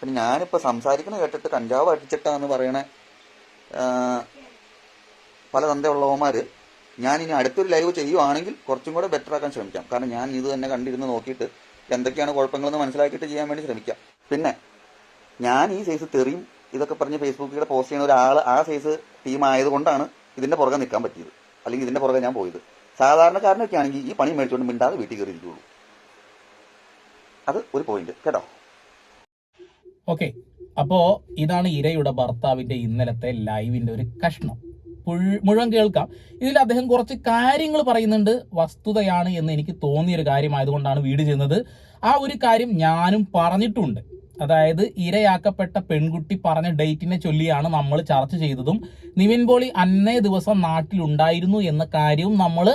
പിന്നെ ഞാനിപ്പോൾ സംസാരിക്കണ കേട്ടിട്ട് കഞ്ചാവ് അടിച്ചിട്ടാന്ന് പറയണ പല തന്തയുള്ളവന്മാർ ഞാനിനി അടുത്തൊരു ലൈവ് ചെയ്യുവാണെങ്കിൽ കുറച്ചും കൂടെ ബെറ്റർ ആക്കാൻ ശ്രമിക്കാം. കാരണം ഞാൻ ഇത് തന്നെ കണ്ടിരുന്ന് നോക്കിയിട്ട് എന്തൊക്കെയാണ് കുഴപ്പങ്ങളെന്ന് മനസ്സിലാക്കിയിട്ട് ചെയ്യാൻ വേണ്ടി ശ്രമിക്കാം. പിന്നെ ഞാൻ ഈ സൈസ് തെറിയും ഇതൊക്കെ പറഞ്ഞ് ഫേസ്ബുക്കിലൂടെ പോസ്റ്റ് ചെയ്യുന്ന ഒരാൾ ആ സൈസ് ടീം ആയതുകൊണ്ടാണ് ഇതിന്റെ പുറകെ നിൽക്കാൻ പറ്റിയത്. അല്ലെങ്കിൽ ഇതിന്റെ പുറകെ ഞാൻ പോയത്. സാധാരണക്കാരനൊക്കെ ആണെങ്കിൽ ഈ പണി മേടിച്ചുകൊണ്ട് മിണ്ടാതെ വീട്ടിൽ കയറി ഇരിക്കുകയുള്ളൂ. അത് ഒരു പോയിന്റ് കേട്ടോ. ഓക്കെ, അപ്പോ ഇതാണ് ഇരയുടെ ഭർത്താവിന്റെ ഇന്നലത്തെ ലൈവിന്റെ ഒരു കഷ്ണം. മുഴുവൻ കേൾക്കാം. ഇതിൽ അദ്ദേഹം കുറച്ച് കാര്യങ്ങൾ പറയുന്നുണ്ട്. വസ്തുതയാണ് എന്ന് എനിക്ക് തോന്നിയൊരു കാര്യമായതുകൊണ്ടാണ് വീഡിയോ ചെയ്യുന്നത്. ആ ഒരു കാര്യം ഞാനും പറഞ്ഞിട്ടുണ്ട്. അതായത് ഇരയാക്കപ്പെട്ട പെൺകുട്ടി പറഞ്ഞ ഡേറ്റിനെ ചൊല്ലിയാണ് നമ്മൾ ചർച്ച ചെയ്തതും നിവിൻ പോളി അന്നേ ദിവസം നാട്ടിലുണ്ടായിരുന്നു എന്ന കാര്യവും നമ്മൾ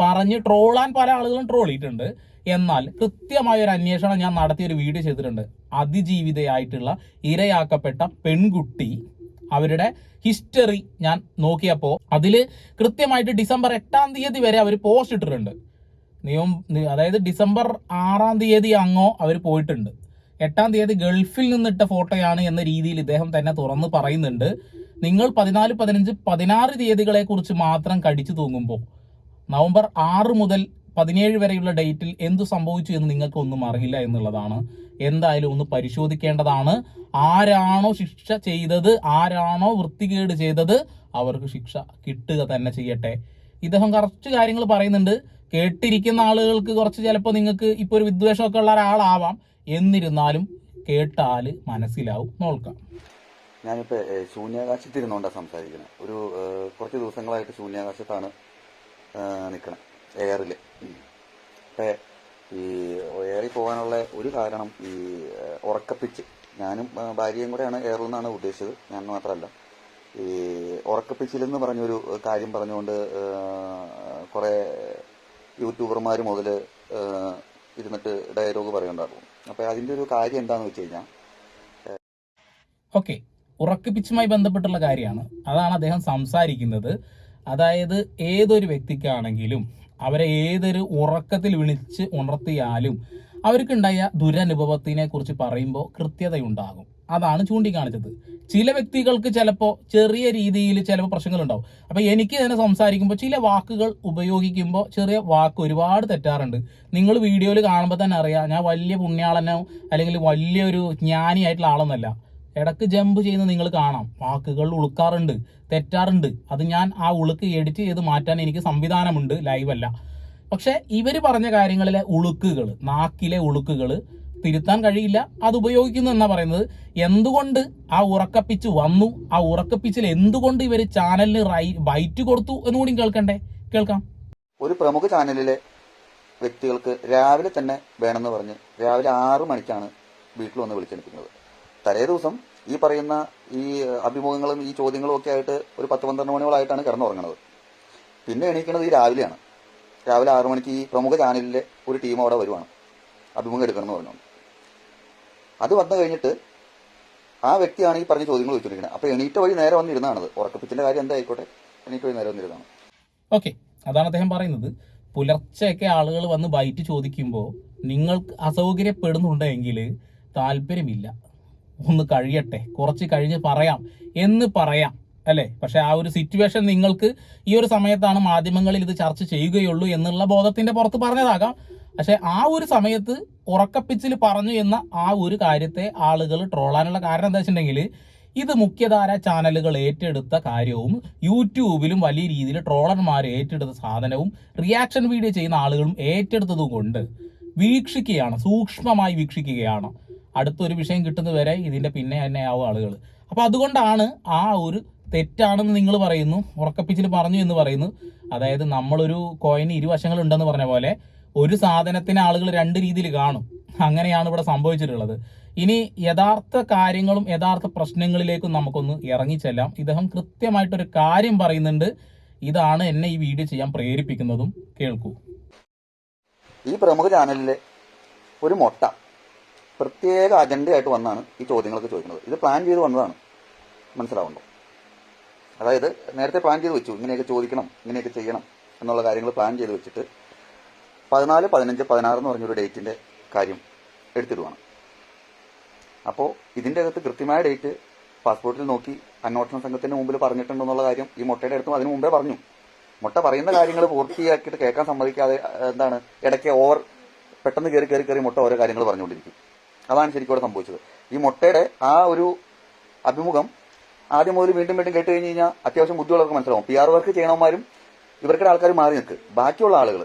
പറഞ്ഞ് ട്രോളാൻ പല ആളുകളും ട്രോളിയിട്ടുണ്ട്. എന്നാൽ കൃത്യമായ ഒരു അന്വേഷണം ഞാൻ നടത്തിയൊരു വീഡിയോ ചെയ്തിട്ടുണ്ട്. അതിജീവിതയായിട്ടുള്ള ഇരയാക്കപ്പെട്ട പെൺകുട്ടി അവരുടെ ഹിസ്റ്ററി ഞാൻ നോക്കിയപ്പോൾ അതിൽ കൃത്യമായിട്ട് ഡിസംബർ 8-ാം തീയതി വരെ അവർ പോസ്റ്റ് ഇട്ടിട്ടുണ്ട്. അതായത് ഡിസംബർ 6-ാം തീയതി അങ്ങോ അവർ പോയിട്ടുണ്ട്. 8-ാം തീയതി ഗൾഫിൽ നിന്നിട്ട ഫോട്ടോയാണ് എന്ന രീതിയിൽ ഇദ്ദേഹം തന്നെ തുറന്ന് പറയുന്നുണ്ട്. നിങ്ങൾ 14, 15, 16 തീയതികളെ കുറിച്ച് മാത്രം കടിച്ചു തൂങ്ങുമ്പോൾ നവംബർ 6 മുതൽ 17 വരെയുള്ള ഡേറ്റിൽ എന്തു സംഭവിച്ചു എന്ന് നിങ്ങൾക്ക് ഒന്നും അറിയില്ല എന്നുള്ളതാണ്. എന്തായാലും ഒന്ന് പരിശോധിക്കേണ്ടതാണ്. ആരാണോ ശിക്ഷ ചെയ്തത്, ആരാണോ വൃത്തികേട് ചെയ്തത്, അവർക്ക് ശിക്ഷ കിട്ടുക തന്നെ ചെയ്യട്ടെ. ഇദ്ദേഹം കുറച്ച് കാര്യങ്ങൾ പറയുന്നുണ്ട്. കേട്ടിരിക്കുന്ന ആളുകൾക്ക് കുറച്ച് ചിലപ്പോൾ നിങ്ങൾക്ക് ഇപ്പോൾ ഒരു വിദ്വേഷമൊക്കെ ഉള്ള ഒരാളാവാം. എന്നിരുന്നാലും കേട്ടാൽ മനസ്സിലാവും. നോക്കാം. ഞാനിപ്പോൾ ശൂന്യാകാശത്തിരുന്നുകൊണ്ടാണ് സംസാരിക്കുന്നത്. കുറച്ച് ദിവസങ്ങളായിട്ട് ശൂന്യാകാശത്താണ് നിൽക്കണം, എയറിൽ. അപ്പം ഈ എയറിൽ പോകാനുള്ള ഒരു കാരണം ഈ ഉറക്കപ്പിച്ച്, ഞാനും ഭാര്യയും കൂടെയാണ് എയറിൽ നിന്നാണ് ഉദ്ദേശിച്ചത്, ഞാൻ മാത്രമല്ല. ഈ ഉറക്കപ്പിച്ചിലെന്ന് പറഞ്ഞൊരു കാര്യം പറഞ്ഞുകൊണ്ട് കുറേ യൂട്യൂബർമാർ മുതൽ ഇരുന്നിട്ട് ഡയലോഗ് പറയുന്നുണ്ടാകും. അപ്പോൾ അതിൻ്റെ ഒരു കാര്യം എന്താണെന്ന് വെച്ച് കഴിഞ്ഞാൽ, ഓക്കെ, ഉറക്കപ്പിച്ചുമായി ബന്ധപ്പെട്ടുള്ള കാര്യമാണ്. അതാണ് അദ്ദേഹം സംസാരിക്കുന്നത്. അതായത് ഏതൊരു വ്യക്തിക്കാണെങ്കിലും അവരെ ഏതൊരു ഉറക്കത്തിൽ വിളിച്ച് ഉണർത്തിയാലും അവർക്കുണ്ടായ ദുരനുഭവത്തിനെ കുറിച്ച് പറയുമ്പോൾ കൃത്യതയുണ്ടാകും. അതാണ് ചൂണ്ടിക്കാണിച്ചത്. ചില വ്യക്തികൾക്ക് ചിലപ്പോൾ ചെറിയ രീതിയിൽ ചിലപ്പോൾ പ്രശ്നങ്ങളുണ്ടാവും. അപ്പോൾ എനിക്ക് തന്നെ സംസാരിക്കുമ്പോൾ ചില വാക്കുകൾ ഉപയോഗിക്കുമ്പോൾ ചെറിയ വാക്ക് ഒരുപാട് തെറ്റാറുണ്ട്. നിങ്ങൾ വീഡിയോയിൽ കാണുമ്പോൾ തന്നെ അറിയാം, ഞാൻ വലിയ പുണ്യാളനോ അല്ലെങ്കിൽ വലിയൊരു ജ്ഞാനിയായിട്ടുള്ള ആളൊന്നല്ല. ഇടക്ക് ജമ്പ് ചെയ്യുന്ന നിങ്ങൾ കാണാം. വാക്കുകൾ ഉളുക്കാറുണ്ട്, തെറ്റാറുണ്ട്. അത് ഞാൻ ആ ഉളുക്ക് എഡിറ്റ് ചെയ്ത് മാറ്റാൻ എനിക്ക് സംവിധാനമുണ്ട്, ലൈവല്ല. പക്ഷെ ഇവർ പറഞ്ഞ കാര്യങ്ങളിലെ ഉളുക്കുകൾ, നാക്കിലെ ഉളുക്കുകൾ തിരുത്താൻ കഴിയില്ല. അത് ഉപയോഗിക്കുന്നു എന്നാ പറയുന്നത്. എന്തുകൊണ്ട് ആ ഉറക്കപ്പിച്ച് വന്നു, ആ ഉറക്കപ്പിച്ചിൽ എന്തുകൊണ്ട് ഇവർ ചാനലിന് ബൈറ്റ് കൊടുത്തു എന്നുകൂടി കേൾക്കാം. ഒരു പ്രമുഖ ചാനലിലെ വ്യക്തികൾക്ക് രാവിലെ തന്നെ വേണമെന്ന് പറഞ്ഞ് രാവിലെ 6 മണിക്കാണ് വീട്ടിൽ വന്ന് വിളിച്ചെടുക്കുന്നത്. തലേ ദിവസം ഈ പറയുന്ന ഈ അഭിമുഖങ്ങളും ഈ ചോദ്യങ്ങളും ഒക്കെ ആയിട്ട് ഒരു 10-12 മണിയോളായിട്ടാണ് കിടന്നുറങ്ങുന്നത്. പിന്നെ എണീക്കുന്നത് ഈ രാവിലെയാണ്. രാവിലെ 6 മണിക്ക് ഈ പ്രമുഖ ചാനലിലെ ഒരു ടീം അവിടെ വരുവാണ്, അഭിമുഖം എടുക്കണം എന്ന് പറഞ്ഞു. അത് വന്നു കഴിഞ്ഞിട്ട് ആ വ്യക്തിയാണ് ഈ പറഞ്ഞ ചോദ്യങ്ങൾ ചോദിച്ചിരിക്കുന്നത്. അപ്പോൾ എണീറ്റ വഴി നേരെ വന്നിരുന്നതാണത്. ഉറക്കപ്പിച്ചിന്റെ കാര്യം എന്തായിക്കോട്ടെ, എണീറ്റ വഴി നേരെ വന്നിരുന്നതാണ്. ഓക്കെ, അതാണ് അദ്ദേഹം പറയുന്നത്. പുലർച്ചെയൊക്കെ ആളുകൾ വന്ന് ബൈറ്റ് ചോദിക്കുമ്പോൾ നിങ്ങൾക്ക് അസൗകര്യപ്പെടുന്നുണ്ടെങ്കിൽ താല്പര്യമില്ല, ഒന്ന് കഴിയട്ടെ, കുറച്ച് കഴിഞ്ഞ് പറയാം എന്ന് പറയാം, അല്ലേ? പക്ഷെ ആ ഒരു സിറ്റുവേഷൻ നിങ്ങൾക്ക് ഈ ഒരു സമയത്താണ് മാധ്യമങ്ങളിൽ ഇത് ചർച്ച ചെയ്യുകയുള്ളൂ എന്നുള്ള ബോധത്തിന്റെ പുറത്ത് പറഞ്ഞതാകാം. പക്ഷെ ആ ഒരു സമയത്ത് ഉറക്കപ്പിച്ചിൽ പറഞ്ഞു എന്ന ആ ഒരു കാര്യത്തെ ആളുകൾ ട്രോളാനുള്ള കാരണം എന്താ വെച്ചിട്ടുണ്ടെങ്കിൽ, ഇത് മുഖ്യധാര ചാനലുകൾ ഏറ്റെടുത്ത കാര്യവും യൂട്യൂബിലും വലിയ രീതിയിൽ ട്രോളർമാർ ഏറ്റെടുത്ത സാധനവും റിയാക്ഷൻ വീഡിയോ ചെയ്യുന്ന ആളുകളും ഏറ്റെടുത്തതും കൊണ്ട് വീക്ഷിക്കുകയാണ്, സൂക്ഷ്മമായി വീക്ഷിക്കുകയാണ്. അടുത്തൊരു വിഷയം കിട്ടുന്നവരെ ഇതിന്റെ പിന്നെ തന്നെ ആവും ആളുകൾ. അപ്പൊ അതുകൊണ്ടാണ് ആ ഒരു തെറ്റാണെന്ന് നിങ്ങൾ പറയുന്നു, ഉറക്കപ്പിച്ചിൽ പറഞ്ഞു എന്ന് പറയുന്നു. അതായത് നമ്മളൊരു കോയിന് ഇരുവശങ്ങൾ ഉണ്ടെന്ന് പറഞ്ഞ പോലെ ഒരു സാധനത്തിന് ആളുകൾ 2 രീതിയിൽ കാണും. അങ്ങനെയാണ് ഇവിടെ സംഭവിച്ചിട്ടുള്ളത്. ഇനി യഥാർത്ഥ കാര്യങ്ങളും യഥാർത്ഥ പ്രശ്നങ്ങളിലേക്കും നമുക്കൊന്ന് ഇറങ്ങിച്ചെല്ലാം. ഇദ്ദേഹം കൃത്യമായിട്ടൊരു കാര്യം പറയുന്നുണ്ട്. ഇതാണ് എന്നെ ഈ വീഡിയോ ചെയ്യാൻ പ്രേരിപ്പിക്കുന്നതും. കേൾക്കൂ. ഈ പ്രമുഖ ചാനലിലെ ഒരു മൊട്ട പ്രത്യേക അജണ്ടയായിട്ട് വന്നാണ് ഈ ചോദ്യങ്ങളൊക്കെ ചോദിക്കുന്നത്. ഇത് പ്ലാൻ ചെയ്ത് വന്നതാണ്, മനസ്സിലാവുന്നുണ്ടോ? അതായത് നേരത്തെ പ്ലാൻ ചെയ്ത് വെച്ചു, ഇങ്ങനെയൊക്കെ ചോദിക്കണം, ഇങ്ങനെയൊക്കെ ചെയ്യണം എന്നുള്ള കാര്യങ്ങൾ പ്ലാൻ ചെയ്ത് വെച്ചിട്ട് 14, 15, 16 എന്ന് പറഞ്ഞൊരു ഡേറ്റിന്റെ കാര്യം എടുത്തിടുവാണ്. അപ്പോൾ ഇതിൻ്റെ അകത്ത് കൃത്യമായ ഡേറ്റ് പാസ്പോർട്ടിൽ നോക്കി അന്വേഷണ സംഘത്തിന് മുമ്പിൽ പറഞ്ഞിട്ടുണ്ടെന്നുള്ള കാര്യം ഈ മുട്ടയുടെ അടുത്തും അതിന് മുമ്പേ പറഞ്ഞു. മുട്ട പറയുന്ന കാര്യങ്ങൾ പൂർത്തിയാക്കിയിട്ട് കേൾക്കാൻ സമ്മതിക്കാതെ ഇടയ്ക്ക് പെട്ടെന്ന് കയറി മുട്ട ഓരോ കാര്യങ്ങൾ പറഞ്ഞുകൊണ്ടിരിക്കും. അതാണ് ശരിക്കും ഇവിടെ സംഭവിച്ചത്. ഈ മുട്ടയുടെ ആ ഒരു അഭിമുഖം ആദ്യം മുതൽ വീണ്ടും കേട്ട് കഴിഞ്ഞ് കഴിഞ്ഞാൽ അത്യാവശ്യം ബുദ്ധിയുള്ളവർക്ക് മനസ്സിലാവും. PR വർക്ക് ചെയ്യണവന്മാരും ഇവർക്കുടെ ആൾക്കാർ മാറി നിൽക്ക്, ബാക്കിയുള്ള ആളുകൾ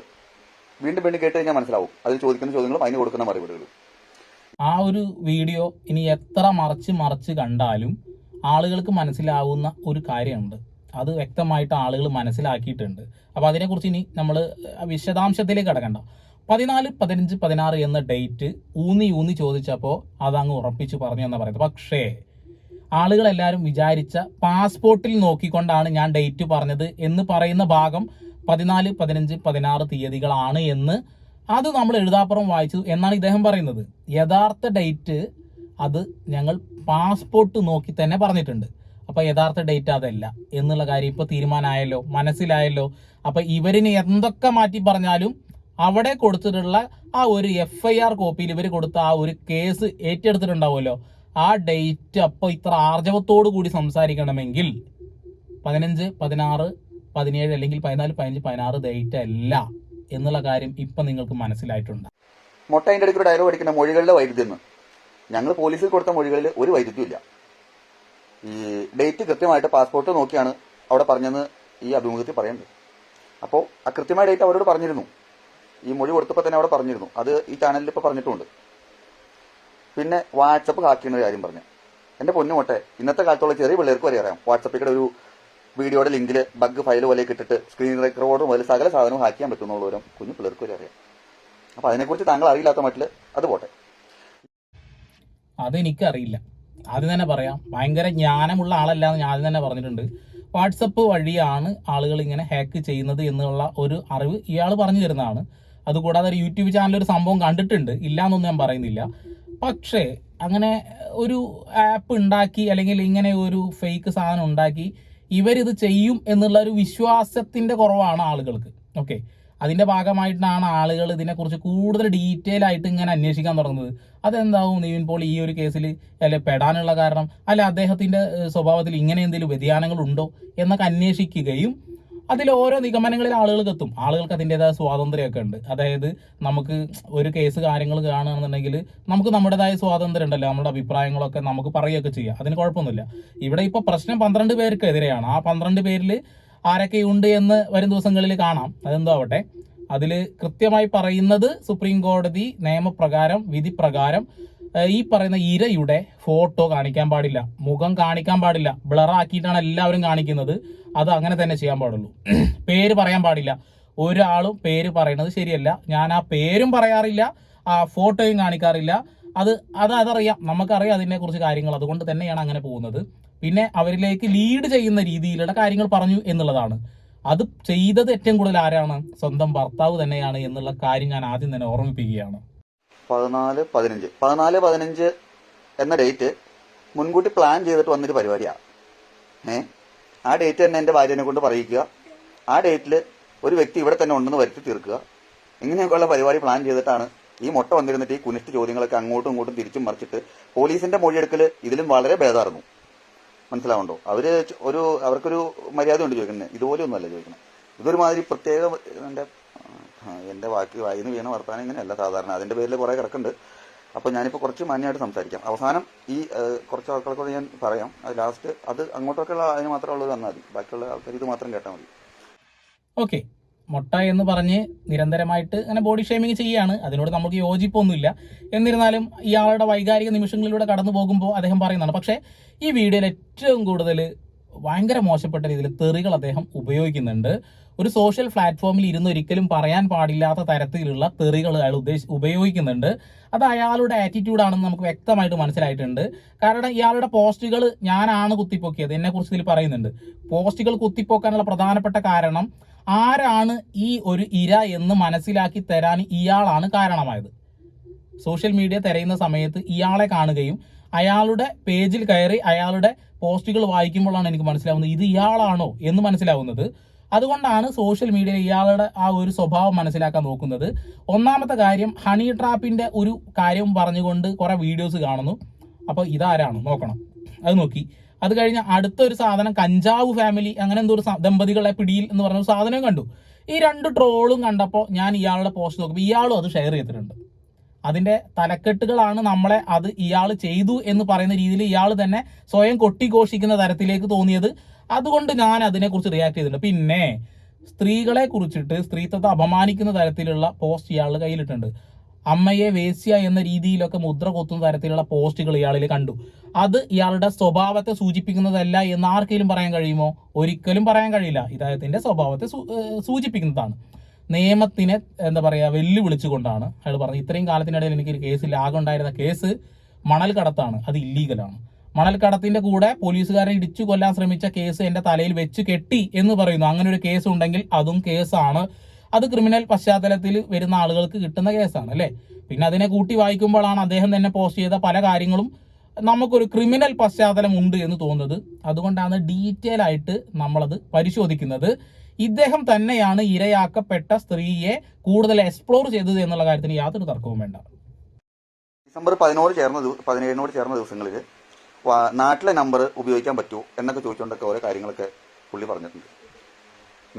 വീണ്ടും കേട്ട് കഴിഞ്ഞാൽ മനസ്സിലാവും അതിൽ ചോദിക്കുന്ന ചോദ്യങ്ങളും അതിന് കൊടുക്കുന്ന മറുപടികളും. ആ ഒരു വീഡിയോ ഇനി എത്ര മറച്ച് കണ്ടാലും ആളുകൾക്ക് മനസ്സിലാവുന്ന ഒരു കാര്യമുണ്ട്. അത് വ്യക്തമായിട്ട് ആളുകൾ മനസ്സിലാക്കിയിട്ടുണ്ട്. അപ്പോൾ അതിനെക്കുറിച്ച് ഇനി നമ്മൾ വിശദാംശത്തിലേക്ക് കടക്കണ്ട. 14, 15, 16 എന്ന ഡേറ്റ് ഊന്നി ചോദിച്ചപ്പോൾ അതങ്ങ് ഉറപ്പിച്ച് പറഞ്ഞു എന്നാണ് പറയുന്നത്. പക്ഷേ ആളുകളെല്ലാവരും വിചാരിച്ച പാസ്പോർട്ടിൽ നോക്കിക്കൊണ്ടാണ് ഞാൻ ഡേറ്റ് പറഞ്ഞത് എന്ന് പറയുന്ന ഭാഗം 14, 15, 16 തീയതികളാണ് എന്ന് അത് നമ്മൾ എഴുതാപ്പുറം വായിച്ചു എന്നാണ് ഇദ്ദേഹം പറയുന്നത്. യഥാർത്ഥ ഡേറ്റ് അത് ഞങ്ങൾ പാസ്പോർട്ട് നോക്കി തന്നെ പറഞ്ഞിട്ടുണ്ട്. അപ്പോൾ യഥാർത്ഥ ഡേറ്റ് അതല്ല എന്നുള്ള കാര്യം ഇപ്പോൾ തീരുമാനമായല്ലോ, മനസ്സിലായല്ലോ. അപ്പോൾ ഇവരിന് എന്തൊക്കെ മാറ്റി പറഞ്ഞാലും അവിടെ കൊടുത്തിട്ടുള്ള ആ ഒരു FIR കോപ്പിയിൽ ഇവർ കൊടുത്ത ആ ഒരു കേസ് ഏറ്റെടുത്തിട്ടുണ്ടാവുമല്ലോ, ആ ഡേറ്റ് അപ്പോൾ ഇത്ര ആർജവത്തോടു കൂടി സംസാരിക്കണമെങ്കിൽ 15, 16, 17 അല്ലെങ്കിൽ 14, 15, 16 ഡേറ്റ് അല്ല എന്നുള്ള കാര്യം ഇപ്പം നിങ്ങൾക്ക് മനസ്സിലായിട്ടുണ്ട്. മുട്ട അതിൻ്റെ ഇടയ്ക്ക് ഡയലോഗ് അടിക്കുന്ന മൊഴികളുടെ വൈരുദ്ധ്യം. ഞങ്ങൾ പോലീസിൽ കൊടുത്ത മൊഴികളിൽ ഒരു വൈരുദ്ധ്യമില്ല. ഈ ഡേറ്റ് കൃത്യമായിട്ട് പാസ്പോർട്ട് നോക്കിയാണ് അവിടെ പറഞ്ഞെന്ന് ഈ അഭിമുഖത്തിൽ പറയുന്നത്. അപ്പോൾ ആ കൃത്യമായ ഡേറ്റ് അവരോട് പറഞ്ഞിരുന്നു. ഈ മൊഴി കൊടുത്തപ്പോൾ തന്നെ അവിടെ പറഞ്ഞിരുന്നു. അത് ഈ ചാനലിൽ ഇപ്പോൾ പറഞ്ഞിട്ടുമുണ്ട്. പിന്നെ വാട്സപ്പ് ഹാക്ക് ചെയ്യുന്ന കാര്യം പറഞ്ഞു. എൻ്റെ പൊന്നു മുട്ടെ, ഇന്നത്തെ കാലത്തുള്ള ചെറിയ പിള്ളേർക്ക് വരെ അറിയാം വാട്സപ്പിയുടെ ഒരു വീഡിയോയുടെ ലിങ്കിൽ ബഗ് ഫയൽ പോലെയൊക്കെ ഇട്ടിട്ട് സ്ക്രീൻ റെക്കോർഡ് മുതൽ സകല സാധനവും ഹാക്ക് ചെയ്യാൻ പറ്റുന്നുള്ളവരും കുഞ്ഞു പിള്ളേർക്ക് വരെ അറിയാം. അപ്പോൾ അതിനെക്കുറിച്ച് താങ്കൾ അറിയില്ലാത്ത മട്ടിൽ അത് പോട്ടെ. അതെനിക്കറിയില്ല, ആദ്യം തന്നെ പറയാം. ഭയങ്കര ജ്ഞാനമുള്ള ആളല്ല എന്ന് ഞാൻ ആദ്യം തന്നെ പറഞ്ഞിട്ടുണ്ട്. വാട്സപ്പ് വഴിയാണ് ആളുകൾ ഇങ്ങനെ ഹാക്ക് ചെയ്യുന്നത് എന്നുള്ള ഒരു അറിവ് ഇയാൾ പറഞ്ഞു തരുന്നതാണ്. അതുകൂടാതെ ഒരു യൂട്യൂബ് ചാനൽ ഒരു സംഭവം കണ്ടിട്ടുണ്ട്, ഇല്ല എന്നൊന്നും ഞാൻ പറയുന്നില്ല. പക്ഷേ അങ്ങനെ ഒരു ആപ്പ് ഉണ്ടാക്കി അല്ലെങ്കിൽ ഇങ്ങനെ ഒരു ഫേക്ക് സാധനം ഉണ്ടാക്കി ഇവരിത് ചെയ്യും എന്നുള്ള ഒരു വിശ്വാസത്തിൻ്റെ കുറവാണ് ആളുകൾക്ക്. ഓക്കെ, അതിൻ്റെ ഭാഗമായിട്ടാണ് ആളുകൾ ഇതിനെക്കുറിച്ച് കൂടുതൽ ഡീറ്റെയിൽ ആയിട്ട് ഇങ്ങനെ അന്വേഷിക്കാൻ തുടങ്ങുന്നത്. അതെന്താവും നിവിൻ പോളി ഈ ഒരു കേസിൽ പെടാനുള്ള കാരണം, അല്ല അദ്ദേഹത്തിൻ്റെ സ്വഭാവത്തിൽ ഇങ്ങനെ എന്തെങ്കിലും വ്യതിയാനങ്ങൾ ഉണ്ടോ എന്നൊക്കെ അന്വേഷിക്കുകയും അതിൽ ഓരോ നിഗമനങ്ങളിൽ ആളുകൾക്ക് എത്തും. ആളുകൾക്ക് അതിൻ്റെതായ സ്വാതന്ത്ര്യമൊക്കെ ഉണ്ട്. അതായത് നമുക്ക് ഒരു കേസ് കാര്യങ്ങൾ കാണുകയാണെന്നുണ്ടെങ്കിൽ നമുക്ക് നമ്മുടേതായ സ്വാതന്ത്ര്യം ഉണ്ടല്ലോ, നമ്മുടെ അഭിപ്രായങ്ങളൊക്കെ നമുക്ക് പറയുകയൊക്കെ ചെയ്യാം, അതിന് കുഴപ്പമൊന്നുമില്ല. ഇവിടെ ഇപ്പോൾ പ്രശ്നം 12 പേർക്കെതിരെയാണ്. ആ 12 പേരിൽ ആരൊക്കെയുണ്ട് എന്ന് വരും ദിവസങ്ങളിൽ കാണാം. അതെന്തോ ആവട്ടെ, അതിൽ കൃത്യമായി പറയുന്നത് സുപ്രീം കോടതി നിയമപ്രകാരം വിധി പ്രകാരം ഈ പറയുന്ന ഇരയുടെ ഫോട്ടോ കാണിക്കാൻ പാടില്ല, മുഖം കാണിക്കാൻ പാടില്ല, ബ്ലറാക്കിയിട്ടാണ് എല്ലാവരും കാണിക്കുന്നത്. അത് അങ്ങനെ തന്നെ ചെയ്യാൻ പാടുള്ളൂ. പേര് പറയാൻ പാടില്ല, ഒരാളും പേര് പറയുന്നത് ശരിയല്ല. ഞാൻ ആ പേരും പറയാറില്ല, ആ ഫോട്ടോയും കാണിക്കാറില്ല. അതറിയാം, നമുക്കറിയാം അതിനെക്കുറിച്ച് കാര്യങ്ങൾ. അതുകൊണ്ട് തന്നെയാണ് അങ്ങനെ പോകുന്നത്. പിന്നെ അവരിലേക്ക് ലീഡ് ചെയ്യുന്ന രീതിയിലുള്ള കാര്യങ്ങൾ പറഞ്ഞു എന്നുള്ളതാണ്. അത് ചെയ്തത് ഏറ്റവും കൂടുതൽ ആരാണ്? സ്വന്തം ഭർത്താവ് തന്നെയാണ് എന്നുള്ള കാര്യം ഞാൻ ആദ്യം തന്നെ ഓർമ്മിപ്പിക്കുകയാണ്. 14, 15 എന്ന ഡേറ്റ് മുൻകൂട്ടി പ്ലാൻ ചെയ്തിട്ട് വന്നൊരു പരിപാടിയാണ്. ആ ഡേറ്റ് തന്നെ എൻ്റെ ഭാര്യനെ കൊണ്ട് പറയിക്കുക, ആ ഡേറ്റിൽ ഒരു വ്യക്തി ഇവിടെ തന്നെ ഉണ്ടെന്ന് വരുത്തി തീർക്കുക. ഇങ്ങനെയൊക്കെയുള്ള പരിപാടി പ്ലാൻ ചെയ്തിട്ടാണ് ഈ മുട്ട വന്നിരുന്നിട്ട് ഈ കുനിഷ്ഠ ചോദ്യങ്ങളൊക്കെ അങ്ങോട്ടും ഇങ്ങോട്ടും തിരിച്ചും മറിച്ചിട്ട് പോലീസിന്റെ മൊഴിയെടുക്കൽ ഇതിലും വളരെ ഭേദമായിരുന്നു. മനസ്സിലാവുണ്ടോ? അവർക്കൊരു മര്യാദ ഉണ്ട് ചോദിക്കുന്നത്, ഇതുപോലെ ഒന്നുമല്ല ചോദിക്കുന്നത്. ഇതൊരുമാതിരി പ്രത്യേക എൻ്റെ വായിന്ന് വീണ വർത്താനം ഇങ്ങനെയല്ല സാധാരണ. അതിൻ്റെ പേരിൽ കുറേ കിടക്കുന്നുണ്ട്. അപ്പോൾ ഞാനിപ്പോൾ കുറച്ച് മാന്യമായിട്ട് സംസാരിക്കാം. അവസാനം ഈ കുറച്ച് ആൾക്കാർക്കൂടെ ഞാൻ പറയാം. അത് ലാസ്റ്റ് അത് അങ്ങോട്ടൊക്കെയുള്ള അതിന് മാത്രമുള്ളത് വന്നാൽ മതി, ബാക്കിയുള്ള ആൾക്കാർ ഇത് മാത്രം കേട്ടാൽ മതി. ഓക്കെ, മുട്ട എന്ന് പറഞ്ഞ് നിരന്തരമായിട്ട് അങ്ങനെ ബോഡി ഷേമിങ് ചെയ്യുകയാണ്. അതിനോട് നമുക്ക് യോജിപ്പൊന്നുമില്ല. എന്നിരുന്നാലും ഇയാളുടെ വൈകാരിക നിമിഷങ്ങളിലൂടെ കടന്നു പോകുമ്പോൾ അദ്ദേഹം പറയുന്നതാണ്. പക്ഷേ ഈ വീഡിയോയിൽ ഏറ്റവും കൂടുതൽ ഭയങ്കര മോശപ്പെട്ട രീതിയിൽ തെറികൾ അദ്ദേഹം ഉപയോഗിക്കുന്നുണ്ട്. ഒരു സോഷ്യൽ പ്ലാറ്റ്ഫോമിൽ ഇരുന്നൊരിക്കലും പറയാൻ പാടില്ലാത്ത തരത്തിലുള്ള തെറികൾ അയാൾ ഉപയോഗിക്കുന്നുണ്ട്. അത് അയാളുടെ ആറ്റിറ്റ്യൂഡാണെന്ന് നമുക്ക് വ്യക്തമായിട്ട് മനസ്സിലായിട്ടുണ്ട്. കാരണം ഇയാളുടെ പോസ്റ്റുകൾ ഞാനാണ് കുത്തിപ്പൊക്കിയത്, എന്നെക്കുറിച്ച് ഇതിൽ പറയുന്നുണ്ട്. പോസ്റ്റുകൾ കുത്തിപ്പൊക്കാനുള്ള പ്രധാനപ്പെട്ട കാരണം ആരാണ് ഈ ഒരു ഇര എന്ന് മനസ്സിലാക്കി തരാൻ ഇയാളാണ് കാരണമായത്. സോഷ്യൽ മീഡിയ തിരയുന്ന സമയത്ത് ഇയാളെ കാണുകയും അയാളുടെ പേജിൽ കയറി അയാളുടെ പോസ്റ്റുകൾ വായിക്കുമ്പോഴാണ് എനിക്ക് മനസ്സിലാവുന്നത് ഇത് ഇയാളാണോ എന്ന് മനസ്സിലാവുന്നത്. അതുകൊണ്ടാണ് സോഷ്യൽ മീഡിയയിൽ ഇയാളുടെ ആ ഒരു സ്വഭാവം മനസ്സിലാക്കാൻ നോക്കുന്നത്. ഒന്നാമത്തെ കാര്യം, ഹണി ട്രാപ്പിൻ്റെ ഒരു കാര്യം പറഞ്ഞുകൊണ്ട് കുറേ വീഡിയോസ് കാണുന്നു. അപ്പോൾ ഇതാരാണ് നോക്കണം. അത് നോക്കി. അത് കഴിഞ്ഞ് അടുത്തൊരു സാധനം കഞ്ചാവ് ഫാമിലി അങ്ങനെ എന്തോ ഒരു ദമ്പതികളെ പിടിയിൽ എന്ന് പറഞ്ഞ ഒരു സാധനം കണ്ടു. ഈ 2 ട്രോളും കണ്ടപ്പോൾ ഞാൻ ഇയാളുടെ പോസ്റ്റ് നോക്കുമ്പോൾ ഇയാളും അത് ഷെയർ ചെയ്തിട്ടുണ്ട്. അതിൻ്റെ തലക്കെട്ടുകളാണ് നമ്മളെ അത് ഇയാൾ ചെയ്തു എന്ന് പറയുന്ന രീതിയിൽ ഇയാൾ തന്നെ സ്വയം കൊട്ടിഘോഷിക്കുന്ന തരത്തിലേക്ക് തോന്നിയത്. അതുകൊണ്ട് ഞാൻ അതിനെക്കുറിച്ച് റിയാക്ട് ചെയ്തിട്ടുണ്ട്. പിന്നെ സ്ത്രീകളെ കുറിച്ചിട്ട് സ്ത്രീത്വത്തെ അപമാനിക്കുന്ന തരത്തിലുള്ള പോസ്റ്റ് ഇയാളുടെ കയ്യിലിട്ടുണ്ട്. അമ്മയെ വേശ്യ എന്ന രീതിയിലൊക്കെ മുദ്ര കൊത്തുന്ന തരത്തിലുള്ള പോസ്റ്റുകൾ ഇയാളിൽ കണ്ടു. അത് ഇയാളുടെ സ്വഭാവത്തെ സൂചിപ്പിക്കുന്നതല്ല എന്ന് ആർക്കെങ്കിലും പറയാൻ കഴിയുമോ? ഒരിക്കലും പറയാൻ കഴിയില്ല. ഇദ്ദേഹത്തിൻ്റെ സ്വഭാവത്തെ സൂചിപ്പിക്കുന്നതാണ്. നിയമത്തിനെ എന്താ പറയുക വെല്ലുവിളിച്ചുകൊണ്ടാണ് അയാൾ പറഞ്ഞത്. ഇത്രയും കാലത്തിനിടയിൽ എനിക്കൊരു കേസിൽ ആകെ ഉണ്ടായിരുന്ന കേസ് മണൽ കടത്താണ്. അത് ഇല്ലീഗലാണ്. മണൽ കടത്തിന്റെ കൂടെ പോലീസുകാരെ ഇടിച്ചു കൊല്ലാൻ ശ്രമിച്ച കേസ് എൻ്റെ തലയിൽ വെച്ച് കെട്ടി എന്ന് പറയുന്നു. അങ്ങനെ ഒരു കേസ് ഉണ്ടെങ്കിൽ അതും കേസാണ്. അത് ക്രിമിനൽ പശ്ചാത്തലത്തിൽ വരുന്ന ആളുകൾക്ക് കിട്ടുന്ന കേസാണ് അല്ലേ. പിന്നെ അതിനെ കൂട്ടി വായിക്കുമ്പോഴാണ് അദ്ദേഹം തന്നെ പോസ്റ്റ് ചെയ്ത പല കാര്യങ്ങളും നമുക്കൊരു ക്രിമിനൽ പശ്ചാത്തലം ഉണ്ട് എന്ന് തോന്നുന്നത്. അതുകൊണ്ടാണ് ഡീറ്റെയിൽ ആയിട്ട് നമ്മളത് പരിശോധിക്കുന്നത്. ഇദ്ദേഹം തന്നെയാണ് ഇരയാക്കപ്പെട്ട സ്ത്രീയെ കൂടുതൽ എക്സ്പ്ലോർ ചെയ്തത് എന്നുള്ള കാര്യത്തിന് യാതൊരു തർക്കവും വേണ്ട. ഡിസംബർ 17 ചേർന്ന ദിവസങ്ങളിൽ നാട്ടിലെ നമ്പർ ഉപയോഗിക്കാൻ പറ്റുമോ എന്നൊക്കെ ചോദിച്ചുകൊണ്ടൊക്കെ ഓരോ കാര്യങ്ങളൊക്കെ പുള്ളി പറഞ്ഞിട്ടുണ്ട്.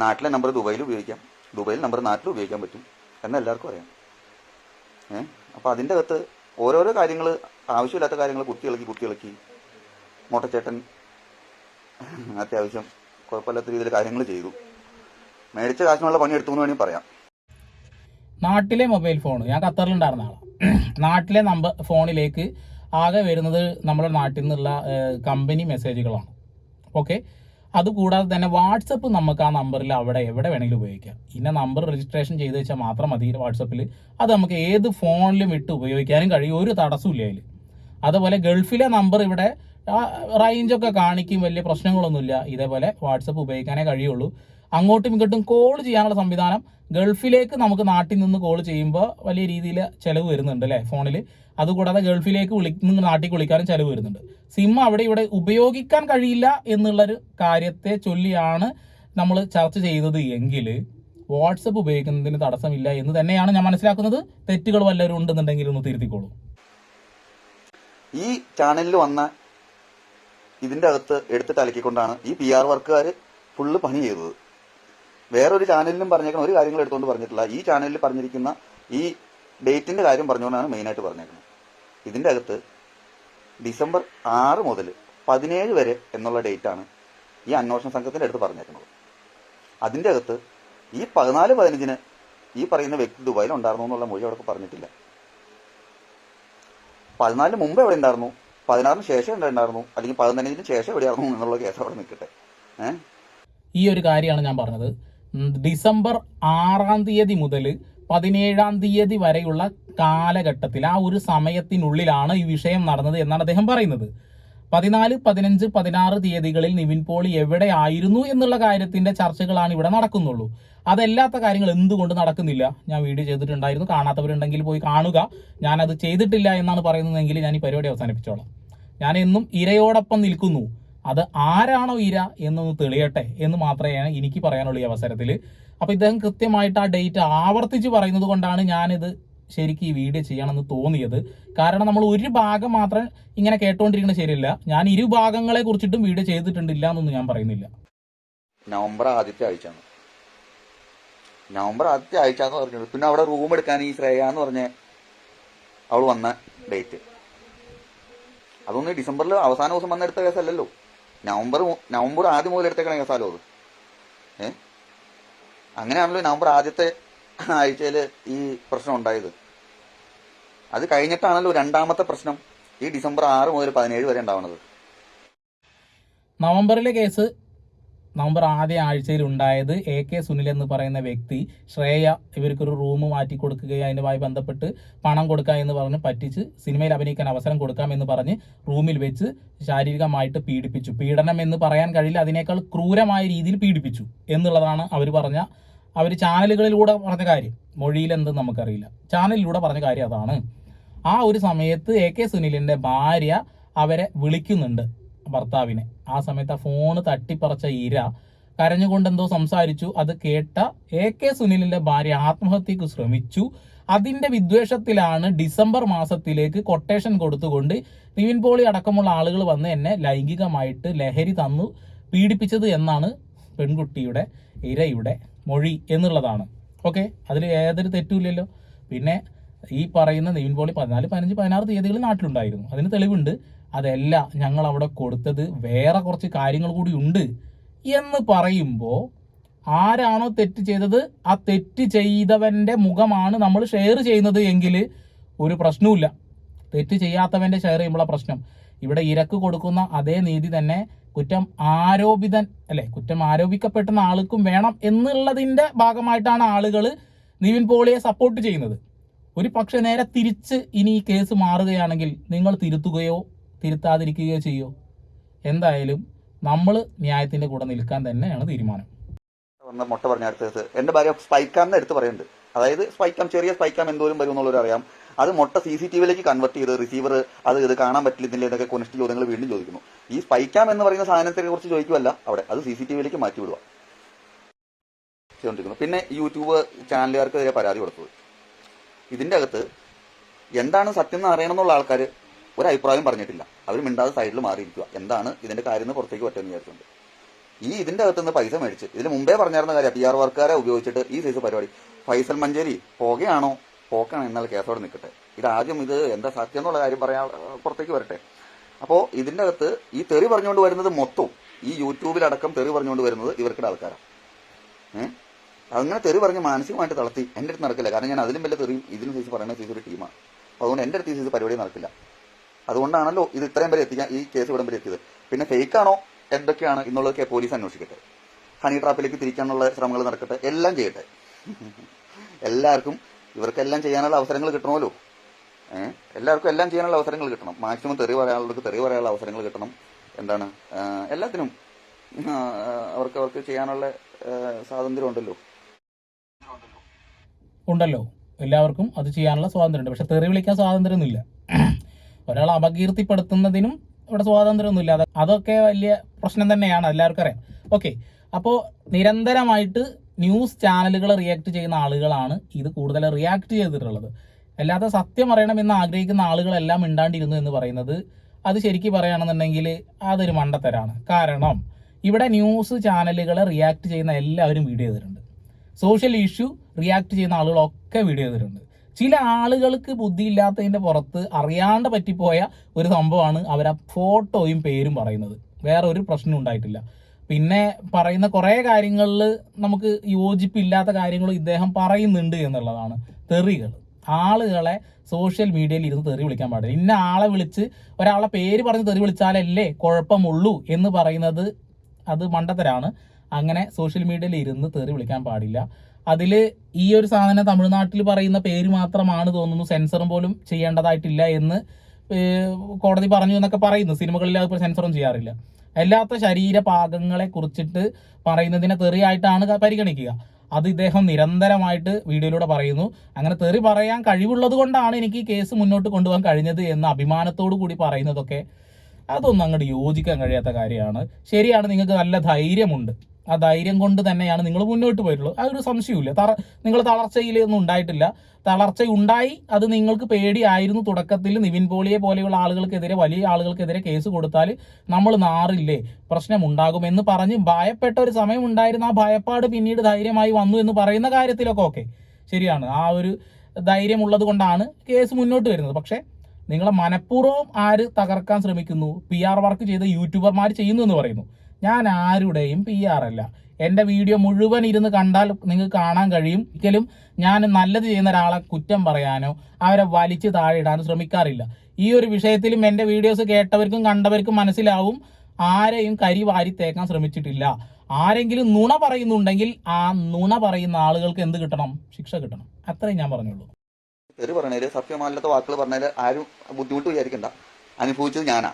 നാട്ടിലെ നമ്പർ ദുബായിൽ ഉപയോഗിക്കാം, ദുബായിൽ നമ്പർ നാട്ടിൽ ഉപയോഗിക്കാൻ പറ്റും എന്ന് എല്ലാവർക്കും അറിയാം. അപ്പോൾ അതിൻ്റെ അകത്ത് ഓരോരോ കാര്യങ്ങൾ, ആവശ്യമില്ലാത്ത കാര്യങ്ങൾ കുത്തിയിളക്കി മോട്ടച്ചേട്ടൻ അത്യാവശ്യം കുഴപ്പമില്ലാത്ത രീതിയിൽ കാര്യങ്ങൾ ചെയ്തു. മേടിച്ച കാശിനുള്ള പണി എടുത്തു എന്ന് വേണമെങ്കിൽ പറയാം. നാട്ടിലെ മൊബൈൽ ഫോൺ, ഞാൻ ഖത്തറിലുണ്ടായിരുന്ന ആളാണ്. നാട്ടിലെ ഫോണിലേക്ക് ആകെ വരുന്നത് നമ്മുടെ നാട്ടിൽ നിന്നുള്ള കമ്പനി മെസ്സേജുകളാണ്. ഓക്കെ, അതുകൂടാതെ തന്നെ വാട്സപ്പ് നമുക്ക് ആ നമ്പറിൽ അവിടെ എവിടെ വേണമെങ്കിലും ഉപയോഗിക്കാം. ഇന്ന നമ്പർ രജിസ്ട്രേഷൻ ചെയ്ത് വെച്ചാൽ മാത്രം മതി വാട്സപ്പിൽ. അത് നമുക്ക് ഏത് ഫോണിലും ഇട്ട് ഉപയോഗിക്കാനും കഴിയും, ഒരു തടസ്സമില്ല അതിൽ. അതുപോലെ ഗൾഫിലെ നമ്പർ ഇവിടെ റേഞ്ചൊക്കെ കാണിക്കും, വലിയ പ്രശ്നങ്ങളൊന്നുമില്ല. ഇതേപോലെ വാട്സപ്പ് ഉപയോഗിക്കാനേ കഴിയുള്ളൂ. അങ്ങോട്ടും ഇങ്ങോട്ടും കോൾ ചെയ്യാനുള്ള സംവിധാനം ഗൾഫിലേക്ക് നമുക്ക് നാട്ടിൽ നിന്ന് കോൾ ചെയ്യുമ്പോൾ വലിയ രീതിയിൽ ചിലവ് വരുന്നുണ്ട് അല്ലേ ഫോണിൽ. അതുകൂടാതെ ഗൾഫിലേക്ക് നാട്ടിൽ വിളിക്കാനും ചിലവ് വരുന്നുണ്ട്. സിം അവിടെ ഇവിടെ ഉപയോഗിക്കാൻ കഴിയില്ല എന്നുള്ളൊരു കാര്യത്തെ ചൊല്ലിയാണ് നമ്മൾ ചർച്ച ചെയ്തത് എങ്കിൽ വാട്സപ്പ് ഉപയോഗിക്കുന്നതിന് തടസ്സമില്ല എന്ന് തന്നെയാണ് ഞാൻ മനസ്സിലാക്കുന്നത്. തെറ്റുകൾ വല്ലവരും ഉണ്ടെന്നുണ്ടെങ്കിൽ ഒന്ന് തിരുത്തിക്കോളൂ. ഈ ചാനലിൽ വന്ന ഇതിൻ്റെ അകത്ത് എടുത്തിട്ട് അലക്കിക്കൊണ്ടാണ് ഈ PR വർക്കുകാർ ഫുള്ള് പണി ചെയ്തത്. വേറൊരു ചാനലിലും പറഞ്ഞേക്കുന്ന ഒരു കാര്യങ്ങൾ എടുത്തുകൊണ്ട് പറഞ്ഞിട്ടില്ല. ഈ ചാനലിൽ പറഞ്ഞിരിക്കുന്ന ഈ ഡേറ്റിൻ്റെ കാര്യം പറഞ്ഞുകൊണ്ടാണ് മെയിനായിട്ട് പറഞ്ഞേക്കുന്നത്. ഇതിൻ്റെ അകത്ത് ഡിസംബർ 6 മുതൽ 17 വരെ എന്നുള്ള ഡേറ്റാണ് ഈ അന്വേഷണ സംഘത്തിൻ്റെ അടുത്ത് പറഞ്ഞേക്കുന്നത്. അതിൻ്റെ അകത്ത് ഈ 14-15 ഈ പറയുന്ന വ്യക്തി ദുബായിൽ ഉണ്ടായിരുന്നു എന്നുള്ള മൊഴി അവിടെ പറഞ്ഞിട്ടില്ല. 14 മുമ്പ് എവിടെ ഉണ്ടായിരുന്നു, 16 ശേഷം എവിടെ ഉണ്ടായിരുന്നു, അല്ലെങ്കിൽ 15 ശേഷം എവിടെയായിരുന്നു എന്നുള്ള കേസ് അവിടെ നിൽക്കട്ടെ. ഈ ഒരു കാര്യമാണ് ഞാൻ പറഞ്ഞത്. ഡിസംബർ 6 മുതൽ 17 വരെയുള്ള കാലഘട്ടത്തിൽ ആ ഒരു സമയത്തിനുള്ളിലാണ് ഈ വിഷയം നടന്നത് എന്നാണ് അദ്ദേഹം പറയുന്നത്. 14, 15, 16 തീയതികളിൽ നിവിൻ പോളി എവിടെ ആയിരുന്നു എന്നുള്ള കാര്യത്തിന്റെ ചർച്ചകളാണ് ഇവിടെ നടക്കുന്നുള്ളൂ. അതല്ലാത്ത കാര്യങ്ങൾ എന്തുകൊണ്ട് നടക്കുന്നില്ല? ഞാൻ വീഡിയോ ചെയ്തിട്ടുണ്ടായിരുന്നു, കാണാത്തവരുണ്ടെങ്കിൽ പോയി കാണുക. ഞാനത് ചെയ്തിട്ടില്ല എന്നാണ് പറയുന്നതെങ്കിൽ ഞാൻ ഈ പരിപാടി അവസാനിപ്പിച്ചോളാം. ഞാൻ എന്നും ഇരയോടൊപ്പം നിൽക്കുന്നു. അത് ആരാണോ ഇര എന്നൊന്ന് തെളിയട്ടെ എന്ന് മാത്രമേ എനിക്ക് പറയാനുള്ളൂ ഈ അവസരത്തിൽ. അപ്പോൾ ഇദ്ദേഹം കൃത്യമായിട്ട് ആ ഡേറ്റ് ആവർത്തിച്ച് പറയുന്നത് കൊണ്ടാണ് ഞാനിത് ശരിക്കും ഈ വീഡിയോ ചെയ്യണമെന്ന് തോന്നിയത്. കാരണം നമ്മൾ ഒരു ഭാഗം മാത്രം ഇങ്ങനെ കേട്ടോണ്ടിരിക്കുന്നത് ശരിയല്ല. ഞാൻ ഇരു ഭാഗങ്ങളെ കുറിച്ചിട്ടും വീഡിയോ ചെയ്തിട്ടുണ്ടില്ല എന്നൊന്നും ഞാൻ പറയുന്നില്ല. നവംബർ ആദ്യത്തെ ആഴ്ച എന്ന് പറഞ്ഞത്. പിന്നെ അവിടെ റൂം എടുക്കാൻ ഈ ശ്രേയ എന്ന് പറഞ്ഞ അവൾ വന്ന ഡേറ്റ് അതൊന്നും ഡിസംബറിൽ അവസാന ദിവസം വന്നെടുത്ത കേസല്ലല്ലോ. നവംബർ ആദ്യം മുതൽ എടുത്തേക്കണ കേസാലോ അത്. അങ്ങനെയാണല്ലോ നവംബർ ആദ്യത്തെ ആഴ്ചയിൽ ഈ പ്രശ്നം ഉണ്ടായത്. അത് കഴിഞ്ഞിട്ടാണല്ലോ രണ്ടാമത്തെ പ്രശ്നം ഈ ഡിസംബർ 6 മുതൽ 17 വരെ ഉണ്ടാവുന്നത്. നവംബറിലെ കേസ് നവംബർ ആദ്യ ആഴ്ചയിൽ ഉണ്ടായത് AK സുനിൽ എന്ന് പറയുന്ന വ്യക്തി ശ്രേയ ഇവർക്കൊരു റൂം മാറ്റി കൊടുക്കുകയും അതിനുമായി ബന്ധപ്പെട്ട് പണം കൊടുക്കുക എന്ന് പറഞ്ഞ് പറ്റിച്ച് സിനിമയിൽ അഭിനയിക്കാൻ അവസരം കൊടുക്കാമെന്ന് പറഞ്ഞ് റൂമിൽ വെച്ച് ശാരീരികമായിട്ട് പീഡിപ്പിച്ചു. പീഡനം എന്ന് പറയാൻ കഴിയില്ല, അതിനേക്കാൾ ക്രൂരമായ രീതിയിൽ പീഡിപ്പിച്ചു എന്നുള്ളതാണ് അവർ ചാനലുകളിലൂടെ പറഞ്ഞ കാര്യം. മൊഴിയിലെന്തെന്ന് നമുക്കറിയില്ല, ചാനലിലൂടെ പറഞ്ഞ കാര്യം അതാണ്. ആ ഒരു സമയത്ത് AK സുനിലിൻ്റെ ഭാര്യ അവരെ വിളിക്കുന്നുണ്ട്, ഭർത്താവിനെ. ആ സമയത്ത് ആ ഫോണ് തട്ടിപ്പറിച്ച ഇര കരഞ്ഞുകൊണ്ട് എന്തോ സംസാരിച്ചു. അത് കേട്ട AK സുനിലിന്റെ ഭാര്യ ആത്മഹത്യക്ക് ശ്രമിച്ചു. അതിന്റെ വിദ്വേഷത്തിലാണ് ഡിസംബർ മാസത്തിലേക്ക് കൊട്ടേഷൻ കൊടുത്തുകൊണ്ട് നിവിൻ പോളി അടക്കമുള്ള ആളുകൾ വന്ന് എന്നെ ലൈംഗികമായിട്ട് ലഹരി തന്നു പീഡിപ്പിച്ചത് എന്നാണ് പെൺകുട്ടിയുടെ ഇരയുടെ മൊഴി എന്നുള്ളതാണ്. ഓക്കെ, അതിൽ ഏതൊരു തെറ്റുമില്ലല്ലോ. പിന്നെ ഈ പറയുന്ന നിവിൻ പോളി 14, 15, 16 തീയതികളിൽ നാട്ടിലുണ്ടായിരുന്നു. അതിന് തെളിവുണ്ട്. അതല്ല, ഞങ്ങൾ അവിടെ കൊടുത്തത് വേറെ കുറച്ച് കാര്യങ്ങൾ കൂടി ഉണ്ട് എന്ന് പറയുമ്പോൾ ആരാണോ തെറ്റ് ചെയ്തത് ആ തെറ്റ് ചെയ്തവന്റെ മുഖമാണ് നമ്മൾ ഷെയർ ചെയ്യുന്നത് എങ്കിൽ ഒരു പ്രശ്നവുമില്ല. തെറ്റ് ചെയ്യാത്തവന്റെ ഷെയർ ചെയ്യുമ്പോഴാണ് പ്രശ്നം. ഇവിടെ ഇരക്ക് കൊടുക്കുന്ന അതേ നീതി തന്നെ കുറ്റം ആരോപിക്കപ്പെടുന്ന ആൾക്കും വേണം എന്നുള്ളതിന്റെ ഭാഗമായിട്ടാണ് ആളുകൾ നിവിൻ പോളിയെ സപ്പോർട്ട് ചെയ്യുന്നത്. ഒരു പക്ഷെ നേരെ തിരിച്ച് ഇനി ഈ കേസ് മാറുകയാണെങ്കിൽ നിങ്ങൾ തിരുത്തുകയോ തിരുത്താതിരിക്കുകയോ ചെയ്യോ? എന്തായാലും നമ്മൾ ന്യായത്തിന്റെ കൂടെ നിൽക്കാൻ തന്നെയാണ് തീരുമാനം. മുട്ട പറഞ്ഞ അടുത്തത് എന്റെ ഭാര്യ സ്പൈക്കാമെന്ന് എടുത്ത് പറയുന്നുണ്ട്. അതായത് സ്പൈക്കാം, ചെറിയ സ്പൈക്കാം എന്തോരം വരും എന്നുള്ളവർ അറിയാം. അത് മുട്ട CCTVയിലേക്ക് കൺവെർട്ട് ചെയ്ത് റിസീവർ ഇത് കാണാൻ പറ്റില്ല എന്നൊക്കെ കൊനിഷ്ഠ ചോദ്യങ്ങൾ വീണ്ടും ചോദിക്കുന്നു. ഈ സ്പൈക്കാം എന്ന് പറയുന്ന സാധനത്തെ കുറിച്ച് ചോദിക്കുമല്ല അവിടെ, അത് CCTVയിലേക്ക് മാറ്റി വിടുക ചെയ്തുകൊണ്ടിരിക്കുന്നു. പിന്നെ യൂട്യൂബ് ചാനലുകാർക്കെതിരെ പരാതി കൊടുത്തത്, ഇതിന്റെ അകത്ത് എന്താണ് സത്യം എന്ന് അറിയണമെന്നുള്ള ആൾക്കാർ ഒരു അഭിപ്രായം പറഞ്ഞിട്ടില്ല. അവർ മിണ്ടാതെ സൈഡിൽ മാറിയിരിക്കുക. എന്താണ് ഇതിന്റെ കാര്യം എന്ന് പുറത്തേക്ക് പറ്റുമെന്ന് വിചാരിച്ചുണ്ട്. ഇതിന്റെ അകത്തുനിന്ന് പൈസ മേടിച്ച് ഇതിന് മുമ്പേ പറഞ്ഞിരുന്ന കാര്യം PR വർക്കാരെ ഉപയോഗിച്ചിട്ട് ഈ സൈസ് പരിപാടി. ഫൈസൽ മഞ്ചേരി പോകയാണോ എന്നാൽ കേസോടെ നിൽക്കട്ടെ. ഇതാദ്യം ഇത് എന്താ സത്യം എന്നുള്ള കാര്യം പറയാൻ പുറത്തേക്ക് വരട്ടെ. അപ്പോൾ ഇതിന്റെ അകത്ത് ഈ തെറി പറഞ്ഞുകൊണ്ട് വരുന്നത് മൊത്തവും ഈ യൂട്യൂബിലടക്കം തെറി പറഞ്ഞുകൊണ്ട് വരുന്നത് ഇവർക്കിടെ ആൾക്കാരാണ്. അങ്ങനെ തെറി പറഞ്ഞ് മാനസികമായിട്ട് തളർത്തി എൻ്റെ അടുത്ത് നടക്കില്ല. കാരണം ഞാൻ അതിലും വലിയ തെറിയും ഇതിനും സൈസ് പറയുന്ന സൈസ് ഒരു ടീമാണ്. അതുകൊണ്ട് എൻ്റെ അടുത്ത് ഈ സൈസ് പരിപാടി നടക്കില്ല. അതുകൊണ്ടാണല്ലോ ഇത് ഇത്രയും വരെ എത്തിക്കാൻ, ഈ കേസ് ഇവിടം വരെ എത്തിയത്. പിന്നെ ഫേക്കാണോ എന്തൊക്കെയാണ് എന്നുള്ളതൊക്കെ പോലീസ് അന്വേഷിക്കട്ടെ. ഹണി ട്രാപ്പിലേക്ക് തിരിക്കാനുള്ള ശ്രമങ്ങൾ നടക്കട്ടെ. എല്ലാം ചെയ്യട്ടെ. എല്ലാവർക്കും ഇവർക്കെല്ലാം ചെയ്യാനുള്ള അവസരങ്ങൾ കിട്ടണമല്ലോ. എല്ലാവർക്കും എല്ലാം ചെയ്യാനുള്ള അവസരങ്ങൾ കിട്ടണം. മാക്സിമം തെറി പറയാനുള്ളവർക്ക് തെറി പറയാനുള്ള അവസരങ്ങൾ കിട്ടണം. എന്താണ് എല്ലാത്തിനും അവർക്ക് ചെയ്യാനുള്ള സ്വാതന്ത്ര്യം ഉണ്ടല്ലോ. എല്ലാവർക്കും അത് ചെയ്യാനുള്ള സ്വാതന്ത്ര്യമുണ്ട്. പക്ഷെ തെറി വിളിക്കാൻ സ്വാതന്ത്ര്യമൊന്നുമില്ല. ഒരാളെ അപകീർത്തിപ്പെടുത്തുന്നതിനും ഇവിടെ സ്വാതന്ത്ര്യമൊന്നുമില്ല. അതൊക്കെ വലിയ പ്രശ്നം തന്നെയാണ്, എല്ലാവർക്കും അറിയാം. ഓക്കെ, അപ്പോൾ നിരന്തരമായിട്ട് ന്യൂസ് ചാനലുകൾ റിയാക്ട് ചെയ്യുന്ന ആളുകളാണ് ഇത് കൂടുതൽ റിയാക്ട് ചെയ്തിട്ടുള്ളത്. അല്ലാതെ സത്യം അറിയണമെന്ന് ആഗ്രഹിക്കുന്ന ആളുകളെല്ലാം മിണ്ടാണ്ടിരുന്നു എന്ന് പറയുന്നത് അത് ശരിക്കും പറയുകയാണെന്നുണ്ടെങ്കിൽ അതൊരു മണ്ടത്തരാണ്. കാരണം ഇവിടെ ന്യൂസ് ചാനലുകളെ റിയാക്ട് ചെയ്യുന്ന എല്ലാവരും വീഡിയോ ചെയ്തിട്ടുണ്ട്. സോഷ്യൽ ഇഷ്യൂ റിയാക്ട് ചെയ്യുന്ന ആളുകളൊക്കെ വീഡിയോ ചെയ്തിട്ടുണ്ട്. ചില ആളുകൾക്ക് ബുദ്ധിയില്ലാത്തതിൻ്റെ പുറത്ത് അറിയാണ്ട് പറ്റിപ്പോയ ഒരു സംഭവമാണ് അവർ ആ ഫോട്ടോയും പേരും പറയുന്നത്. വേറെ ഒരു പ്രശ്നം ഉണ്ടായിട്ടില്ല. പിന്നെ പറയുന്ന കുറേ കാര്യങ്ങളിൽ നമുക്ക് യോജിപ്പില്ലാത്ത കാര്യങ്ങളും ഇദ്ദേഹം പറയുന്നുണ്ട് എന്നുള്ളതാണ്. തെറികൾ, ആളുകളെ സോഷ്യൽ മീഡിയയിൽ ഇരുന്ന് തെറി വിളിക്കാൻ പാടില്ല. ഇന്ന ആളെ വിളിച്ച് ഒരാളെ പേര് പറഞ്ഞ് തെറി വിളിച്ചാലല്ലേ കുഴപ്പമുള്ളൂ എന്ന് പറയുന്നത് അത് മണ്ടത്തരാണ്. അങ്ങനെ സോഷ്യൽ മീഡിയയിൽ ഇരുന്ന് തെറി വിളിക്കാൻ പാടില്ല. അതിൽ ഈ ഒരു സാധനം തമിഴ്നാട്ടിൽ പറയുന്ന പേര് മാത്രമാണ് തോന്നുന്നു സെൻസറും പോലും ചെയ്യേണ്ടതായിട്ടില്ല എന്ന് കോടതി പറഞ്ഞു എന്നൊക്കെ പറയുന്നു. സിനിമകളിൽ അതിപ്പോൾ സെൻസറും ചെയ്യാറില്ല. അല്ലാത്ത ശരീരഭാഗങ്ങളെ കുറിച്ചിട്ട് പറയുന്നതിനെ തെറിയായിട്ടാണ് പരിഗണിക്കുക. അത് ഇദ്ദേഹം നിരന്തരമായിട്ട് വീഡിയോയിലൂടെ പറയുന്നു. അങ്ങനെ തെറി പറയാൻ കഴിവുള്ളത് കൊണ്ടാണ് എനിക്ക് കേസ് മുന്നോട്ട് കൊണ്ടുപോകാൻ കഴിഞ്ഞത് എന്ന അഭിമാനത്തോടു കൂടി പറയുന്നതൊക്കെ അതൊന്നും അങ്ങോട്ട് യോജിക്കാൻ കഴിയാത്ത കാര്യമാണ്. ശരിയാണ്, നിങ്ങൾക്ക് നല്ല ധൈര്യമുണ്ട്. ആ ധൈര്യം കൊണ്ട് തന്നെയാണ് നിങ്ങൾ മുന്നോട്ട് പോയിട്ടുള്ളൂ. ആ ഒരു സംശയമില്ല. നിങ്ങൾ തളർച്ചയിലൊന്നും ഉണ്ടായിട്ടില്ല. തളർച്ച ഉണ്ടായി, അത് നിങ്ങൾക്ക് പേടിയായിരുന്നു തുടക്കത്തിൽ. നിവിൻ പോളിയെ പോലെയുള്ള ആളുകൾക്കെതിരെ, വലിയ ആളുകൾക്കെതിരെ കേസ് കൊടുത്താൽ നമ്മൾ നാറില്ലേ, പ്രശ്നമുണ്ടാകുമെന്ന് പറഞ്ഞ് ഭയപ്പെട്ട ഒരു സമയം ഉണ്ടായിരുന്നു. ആ ഭയപ്പാട് പിന്നീട് ധൈര്യമായി വന്നു എന്ന് പറയുന്ന കാര്യത്തിലൊക്കെ ഓക്കെ ശരിയാണ്. ആ ഒരു ധൈര്യമുള്ളത് കൊണ്ടാണ് കേസ് മുന്നോട്ട് വരുന്നത്. പക്ഷേ നിങ്ങളെ മനഃപൂർവ്വം ആര് തകർക്കാൻ ശ്രമിക്കുന്നു? PR വർക്ക് ചെയ്ത യൂട്യൂബർമാർ ചെയ്യുന്നു എന്ന് പറയുന്നു. ഞാൻ ആരുടെയും PR അല്ല. എൻ്റെ വീഡിയോ മുഴുവൻ ഇരുന്ന് കണ്ടാൽ നിങ്ങൾക്ക് കാണാൻ കഴിയും. ഒരിക്കലും ഞാൻ നല്ലത് ചെയ്യുന്ന ഒരാളെ കുറ്റം പറയാനോ അവരെ വലിച്ച് താഴെ ഇടാനോ ശ്രമിക്കാറില്ല. ഈ ഒരു വിഷയത്തിലും എൻ്റെ വീഡിയോസ് കേട്ടവർക്കും കണ്ടവർക്കും മനസ്സിലാവും, ആരെയും കരി വാരി തേക്കാൻ ശ്രമിച്ചിട്ടില്ല. ആരെങ്കിലും നുണ പറയുന്നുണ്ടെങ്കിൽ ആ നുണ പറയുന്ന ആളുകൾക്ക് എന്ത് കിട്ടണം? ശിക്ഷ കിട്ടണം. അത്രയും ഞാൻ പറഞ്ഞുള്ളൂ. തെറി പറഞ്ഞതിൽ സത്യമല്ലാത്ത വാക്കുകൾ പറഞ്ഞാൽ ആരും ബുദ്ധിമുട്ട് വിചാരിക്കണ്ട. അനുഭവിച്ചത് ഞാനാ.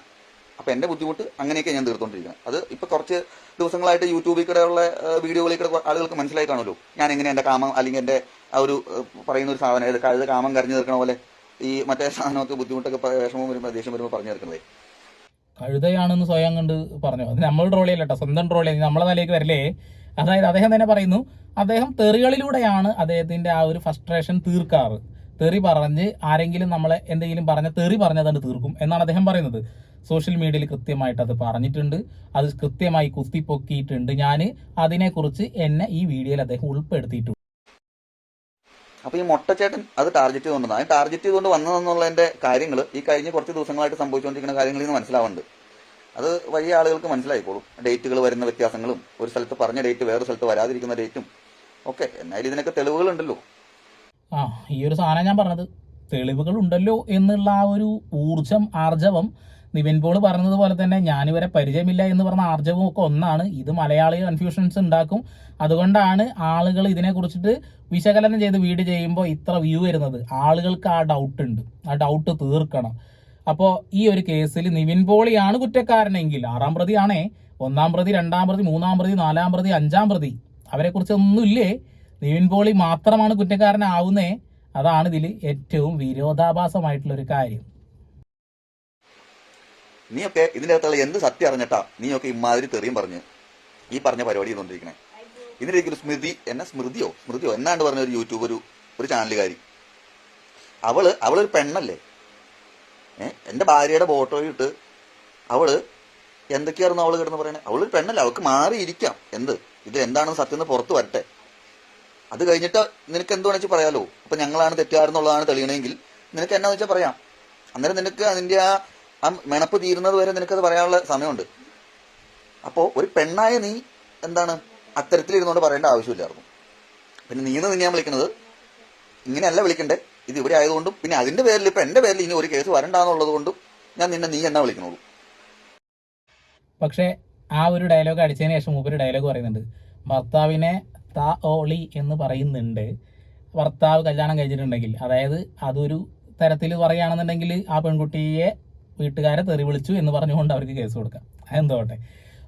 അപ്പം എൻ്റെ ബുദ്ധിമുട്ട് അങ്ങനെയൊക്കെ ഞാൻ തീർത്തുകൊണ്ടിരിക്കുന്നത്. അത് ഇപ്പോൾ കുറച്ച് ദിവസങ്ങളായിട്ട് യൂട്യൂബിൽ കൂടെയുള്ള വീഡിയോകളിൽ കൂടെ ആളുകൾക്ക് മനസ്സിലായി കാണുമല്ലോ ഞാൻ എങ്ങനെ എൻ്റെ കാമം അല്ലെങ്കിൽ എൻ്റെ ആ ഒരു പറയുന്ന ഒരു സാധനം കഴുത കാമം കരഞ്ഞു തീർക്കണ പോലെ ഈ മറ്റേ സാധനമൊക്കെ ബുദ്ധിമുട്ടൊക്കെ വിഷമം വരുമ്പോൾ ദേഷ്യം വരുമ്പോൾ പറഞ്ഞു തീർക്കുന്നത്. കഴുതയാണെന്ന് സ്വയം കണ്ട് പറഞ്ഞു. അത് നമ്മൾ ട്രോൾ ചെയ്യല്ല കേട്ടോ, സ്വന്തം ട്രോൾ ചെയ്ത് നമ്മളെ തലേക്ക് വരില്ലേ. അതായത് അദ്ദേഹം തന്നെ പറയുന്നു, അദ്ദേഹം തെറികളിലൂടെയാണ് അദ്ദേഹത്തിൻ്റെ ആ ഒരു ഫ്രസ്ട്രേഷൻ തീർക്കാറ്. തെറി പറഞ്ഞ് ആരെങ്കിലും നമ്മളെ എന്തെങ്കിലും പറഞ്ഞ തെറി പറഞ്ഞതാണ് തീർക്കും എന്നാണ് അദ്ദേഹം പറയുന്നത്. സോഷ്യൽ മീഡിയയിൽ കൃത്യമായിട്ട് അത് പറഞ്ഞിട്ടുണ്ട്, അത് കൃത്യമായി കുത്തിപ്പൊക്കിയിട്ടുണ്ട്. ഞാൻ അതിനെക്കുറിച്ച് എന്നെ ഈ വീഡിയോയിൽ അദ്ദേഹം ഉൾപ്പെടുത്തിയിട്ടുണ്ട്. അപ്പോൾ ഈ മൊട്ടച്ചേട്ടൻ അത് ടാർഗറ്റ് ചെയ്തുകൊണ്ടാണ്, അത് ടാർഗറ്റ് ചെയ്തുകൊണ്ട് വന്നതെന്നുള്ളതിന്റെ കാര്യങ്ങൾ ഈ കഴിഞ്ഞ കുറച്ച് ദിവസങ്ങളായിട്ട് സംഭവിച്ചുകൊണ്ടിരിക്കുന്ന കാര്യങ്ങളിൽ നിന്ന് മനസ്സിലാവുന്നുണ്ട്. അത് വലിയ ആളുകൾക്ക് മനസ്സിലായിക്കോളും. ഡേറ്റുകൾ വരുന്ന വ്യത്യാസങ്ങളും ഒരു സ്ഥലത്ത് പറഞ്ഞ ഡേറ്റ് വേറെ സ്ഥലത്ത് വരാതിരിക്കുന്ന ഡേറ്റും ഒക്കെ. എന്നാലും ഇതിനൊക്കെ തെളിവുകളുണ്ടല്ലോ. ഈ ഒരു സാധനം ഞാൻ പറഞ്ഞത്, തെളിവുകൾ ഉണ്ടല്ലോ എന്നുള്ള ആ ഒരു ആർജവം നിവിൻ പോൾ പറഞ്ഞതുപോലെ തന്നെ ഞാനിവരെ പരിചയമില്ല എന്ന് പറഞ്ഞ ആർജവം ഒക്കെ ഒന്നാണ്. ഇത് മലയാളി കൺഫ്യൂഷൻസ് ഉണ്ടാക്കും. അതുകൊണ്ടാണ് ആളുകൾ ഇതിനെക്കുറിച്ചിട്ട് വിശകലനം ചെയ്ത് വീഡിയോ ചെയ്യുമ്പോൾ ഇത്ര വ്യൂ വരുന്നത്. ആളുകൾക്ക് ആ ഡൗട്ട് ഉണ്ട്, ആ ഡൗട്ട് തീർക്കണം. അപ്പോൾ ഈ ഒരു കേസിൽ നിവിൻ പോളിയാണ് കുറ്റക്കാരനെങ്കിൽ 6-ാം പ്രതിയാണേ, 1-ാം പ്രതി, 2-ാം പ്രതി, 3-ാം പ്രതി, 4-ാം പ്രതി, 5-ാം പ്രതി അവരെക്കുറിച്ച് ഒന്നുമില്ലേ? നിവിൻ പോളി മാത്രമാണ് കുറ്റക്കാരനാവുന്നേ. അതാണ് ഇതിൽ ഏറ്റവും വിരോധാഭാസമായിട്ടുള്ളൊരു കാര്യം. നീയൊക്കെ ഇതിൻ്റെ അകത്തുള്ള എന്ത് സത്യം അറിഞ്ഞിട്ടാ നീയൊക്കെ ഇമാതിരി തെറിയും പറഞ്ഞ് ഈ പറഞ്ഞ പരിപാടി ചെയ്തുകൊണ്ടിരിക്കണേ? ഇതിൻ്റെ ഒരു സ്മൃതിയോ എന്നാണ്ട് പറഞ്ഞ ഒരു യൂട്യൂബ് ഒരു ചാനലുകാരി, അവളൊരു പെണ്ണല്ലേ? എൻ്റെ ഭാര്യയുടെ ഫോട്ടോ ഇട്ട് അവള് എന്തൊക്കെയായിരുന്നു അവള് കിടന്ന് പറയണേ? അവളൊരു പെണ്ണല്ലേ, അവൾക്ക് മാറിയിരിക്കാം. ഇത് എന്താണെന്ന് സത്യം പുറത്ത് വരട്ടെ. അത് കഴിഞ്ഞിട്ട് നിനക്ക് എന്ത് വേണമെന്ന് വെച്ചാൽ പറയാലോ. അപ്പൊ ഞങ്ങളാണ് തെറ്റുകാരെന്നുള്ളതാണ് തെളിയണമെങ്കിൽ നിനക്ക് എന്നാന്ന് വെച്ചാൽ പറയാം. അന്നേരം നിനക്ക് അതിന്റെ ആ മെണപ്പ് തീരുന്നത് വരെ നിനക്കത് പറയാനുള്ള സമയമുണ്ട്. അപ്പോൾ ഒരു പെണ്ണായ നീ എന്താണ് അത്തരത്തിലിരുന്നുകൊണ്ട് പറയേണ്ട ആവശ്യമില്ലായിരുന്നു. പിന്നെ നീന്ന് ഞാൻ വിളിക്കുന്നത് ഇങ്ങനെയല്ല വിളിക്കണ്ടേ. ഇത് ഇവിടെ ആയതുകൊണ്ടും പിന്നെ അതിന്റെ പേരിൽ ഇപ്പൊ എന്റെ പേരിൽ ഇനി ഒരു കേസ് വരണ്ടാന്നുള്ളത് കൊണ്ടും ഞാൻ നീ എന്നാ വിളിക്കണുള്ളൂ. പക്ഷേ ആ ഒരു ഡയലോഗ് അടിച്ചതിന് ശേഷം മൂപ്പര് ഡയലോഗ് പറയുന്നുണ്ട്, ഭർത്താവിനെ താ ഓളി എന്ന് പറയുന്നുണ്ട്. ഭർത്താവ് കല്യാണം കഴിച്ചിട്ടുണ്ടെങ്കിൽ, അതായത് അതൊരു തരത്തിൽ പറയുകയാണെന്നുണ്ടെങ്കിൽ ആ പെൺകുട്ടിയെ വീട്ടുകാരെ തെറി വിളിച്ചു എന്ന് പറഞ്ഞുകൊണ്ട് അവർക്ക് കേസ് കൊടുക്കാം. അതെന്തോട്ടെ.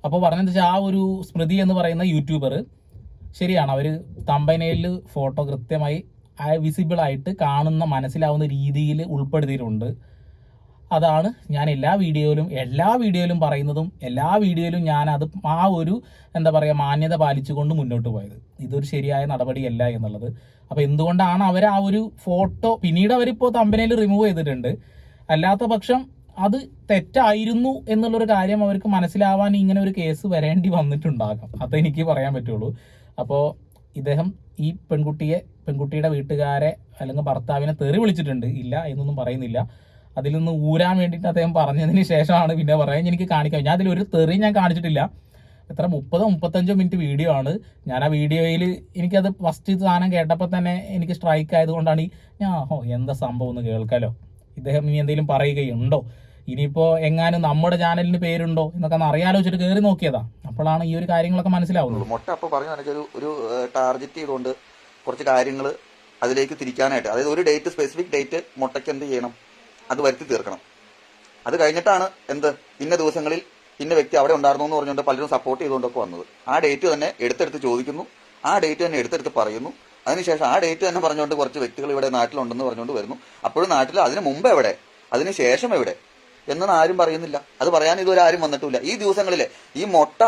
അപ്പോൾ പറഞ്ഞതെന്ന് വെച്ചാൽ ആ ഒരു സ്മൃതി എന്ന് പറയുന്ന യൂട്യൂബർ ശരിയാണ്, അവർ തമ്പനയിൽ ഫോട്ടോ കൃത്യമായി വിസിബിളായിട്ട് കാണുന്ന മനസ്സിലാവുന്ന രീതിയിൽ ഉൾപ്പെടുത്തിയിട്ടുണ്ട്. അതാണ് ഞാൻ എല്ലാ വീഡിയോയിലും പറയുന്നതും എല്ലാ വീഡിയോയിലും ഞാൻ അത് ആ ഒരു മാന്യത പാലിച്ചുകൊണ്ട് മുന്നോട്ട് പോയത്. ഇതൊരു ശരിയായ നടപടിയല്ല എന്നുള്ളത്. അപ്പോൾ എന്തുകൊണ്ടാണ് അവർ ആ ഒരു ഫോട്ടോ പിന്നീട് അവരിപ്പോൾ തമ്പനയിൽ റിമൂവ് ചെയ്തിട്ടുണ്ട്. അല്ലാത്ത പക്ഷം അത് തെറ്റായിരുന്നു എന്നുള്ളൊരു കാര്യം അവർക്ക് മനസ്സിലാവാൻ ഇങ്ങനെ ഒരു കേസ് വരേണ്ടി വന്നിട്ടുണ്ടാകാം. അതെനിക്ക് പറയാൻ പറ്റുള്ളൂ. അപ്പോൾ ഇദ്ദേഹം ഈ പെൺകുട്ടിയുടെ വീട്ടുകാരെ അല്ലെങ്കിൽ ഭർത്താവിനെ തെറി വിളിച്ചിട്ടുണ്ട്, ഇല്ല എന്നൊന്നും പറയുന്നില്ല. അതിൽ നിന്ന് ഊരാൻ വേണ്ടിയിട്ട് അദ്ദേഹം പറഞ്ഞതിന് ശേഷമാണ് പിന്നെ പറയാൻ എനിക്ക് കാണിക്കാം. ഞാൻ അതിലൊരു തെറി ഞാൻ കാണിച്ചിട്ടില്ല. എത്ര 30-35 മിനിറ്റ് വീഡിയോ ആണ്. ഞാൻ ആ വീഡിയോയിൽ എനിക്കത് ഫസ്റ്റ് സാധനം കേട്ടപ്പോൾ തന്നെ എനിക്ക് സ്ട്രൈക്ക് ആയതുകൊണ്ടാണ് എന്താ സംഭവം എന്ന് കേൾക്കാലോ. ഇദ്ദേഹം ഇനി എന്തെങ്കിലും പറയുകയുണ്ടോ, ഇനിയിപ്പോൾ എങ്ങാനും നമ്മുടെ ചാനലിന് പേരുണ്ടോ എന്നൊക്കെ ഒന്ന് അറിയാലോ വെച്ചിട്ട് കയറി നോക്കിയതാ. അപ്പോഴാണ് ഈ ഒരു കാര്യങ്ങളൊക്കെ മനസ്സിലാവുന്നത്. മൊട്ട അപ്പോൾ പറഞ്ഞു ഒരു ടാർഗറ്റ് ചെയ്തുകൊണ്ട് കുറച്ച് കാര്യങ്ങൾ അതിലേക്ക് തിരിക്കാനായിട്ട്, അതായത് ഒരു ഡേറ്റ്, സ്പെസിഫിക് ഡേറ്റ് മൊട്ടയ്ക്ക് എന്ത് ചെയ്യണം, അത് വരുത്തി തീർക്കണം. അത് കഴിഞ്ഞിട്ടാണ് ഇന്ന ദിവസങ്ങളിൽ ഇന്ന വ്യക്തി അവിടെ ഉണ്ടായിരുന്നു എന്ന് പറഞ്ഞുകൊണ്ട് പലരും സപ്പോർട്ട് ചെയ്തുകൊണ്ടൊക്കെ വന്നത്. ആ ഡേറ്റ് തന്നെ എടുത്തെടുത്ത് ചോദിക്കുന്നു, ആ ഡേറ്റ് തന്നെ എടുത്തെടുത്ത് പറയുന്നു. അതിനുശേഷം ആ ഡേറ്റ് തന്നെ പറഞ്ഞുകൊണ്ട് കുറച്ച് വ്യക്തികൾ ഇവിടെ നാട്ടിലുണ്ടെന്ന് പറഞ്ഞുകൊണ്ട് വരുന്നു. അപ്പോഴും നാട്ടിൽ അതിന് മുമ്പ് എവിടെ, അതിന് ശേഷം എവിടെ എന്നൊന്നും ആരും പറയുന്നില്ല. അത് പറയാൻ ഇതുവരെ ആരും വന്നിട്ടില്ല. ഈ ദിവസങ്ങളിലെ ഈ മൊട്ട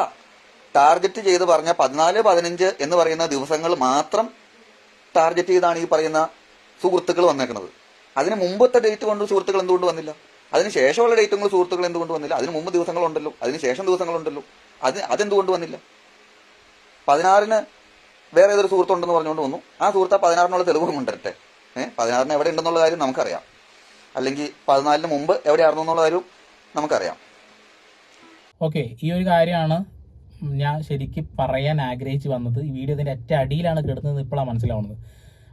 ടാർഗറ്റ് ചെയ്ത് പറഞ്ഞ 14-15 എന്ന് പറയുന്ന ദിവസങ്ങൾ മാത്രം ടാർഗറ്റ് ചെയ്താണ് ഈ പറയുന്ന സുഹൃത്തുക്കൾ വന്നേക്കുന്നത്. അതിന് മുമ്പത്തെ ഡേറ്റ് കൊണ്ട് സുഹൃത്തുക്കൾ എന്തുകൊണ്ട് വന്നില്ല? അതിന് ശേഷമുള്ള ഡേറ്റുകൾ സുഹൃത്തുക്കൾ എന്തുകൊണ്ട് വന്നില്ല? അതിന് മുമ്പ് ദിവസങ്ങളുണ്ടല്ലോ, അതിന് ശേഷം ദിവസങ്ങളുണ്ടല്ലോ, അതെന്തുകൊണ്ട് വന്നില്ല? 16-ന് വേറെ ഏതൊരു സുഹൃത്തുണ്ടെന്ന് പറഞ്ഞുകൊണ്ട് വന്നു. ആ സുഹൃത്ത് 16-നുള്ള തെളിവ് കൊണ്ടുവരട്ടെ. 16-ന് എവിടെ ഉണ്ടെന്നുള്ള കാര്യം നമുക്കറിയാം, അല്ലെങ്കിൽ 14-ന് മുമ്പ് എവിടെയായിരുന്നു എന്നുള്ള കാര്യം നമുക്കറിയാം. ഓക്കെ, ഈ ഒരു കാര്യമാണ് ഞാൻ ശരിക്കും പറയാൻ ആഗ്രഹിച്ചു വന്നത്. ഈ വീഡിയോ ഇതിൻ്റെ ഏറ്റവും അടിയിലാണ് കിടന്നത്, ഇപ്പോഴാണ് മനസ്സിലാവുന്നത്.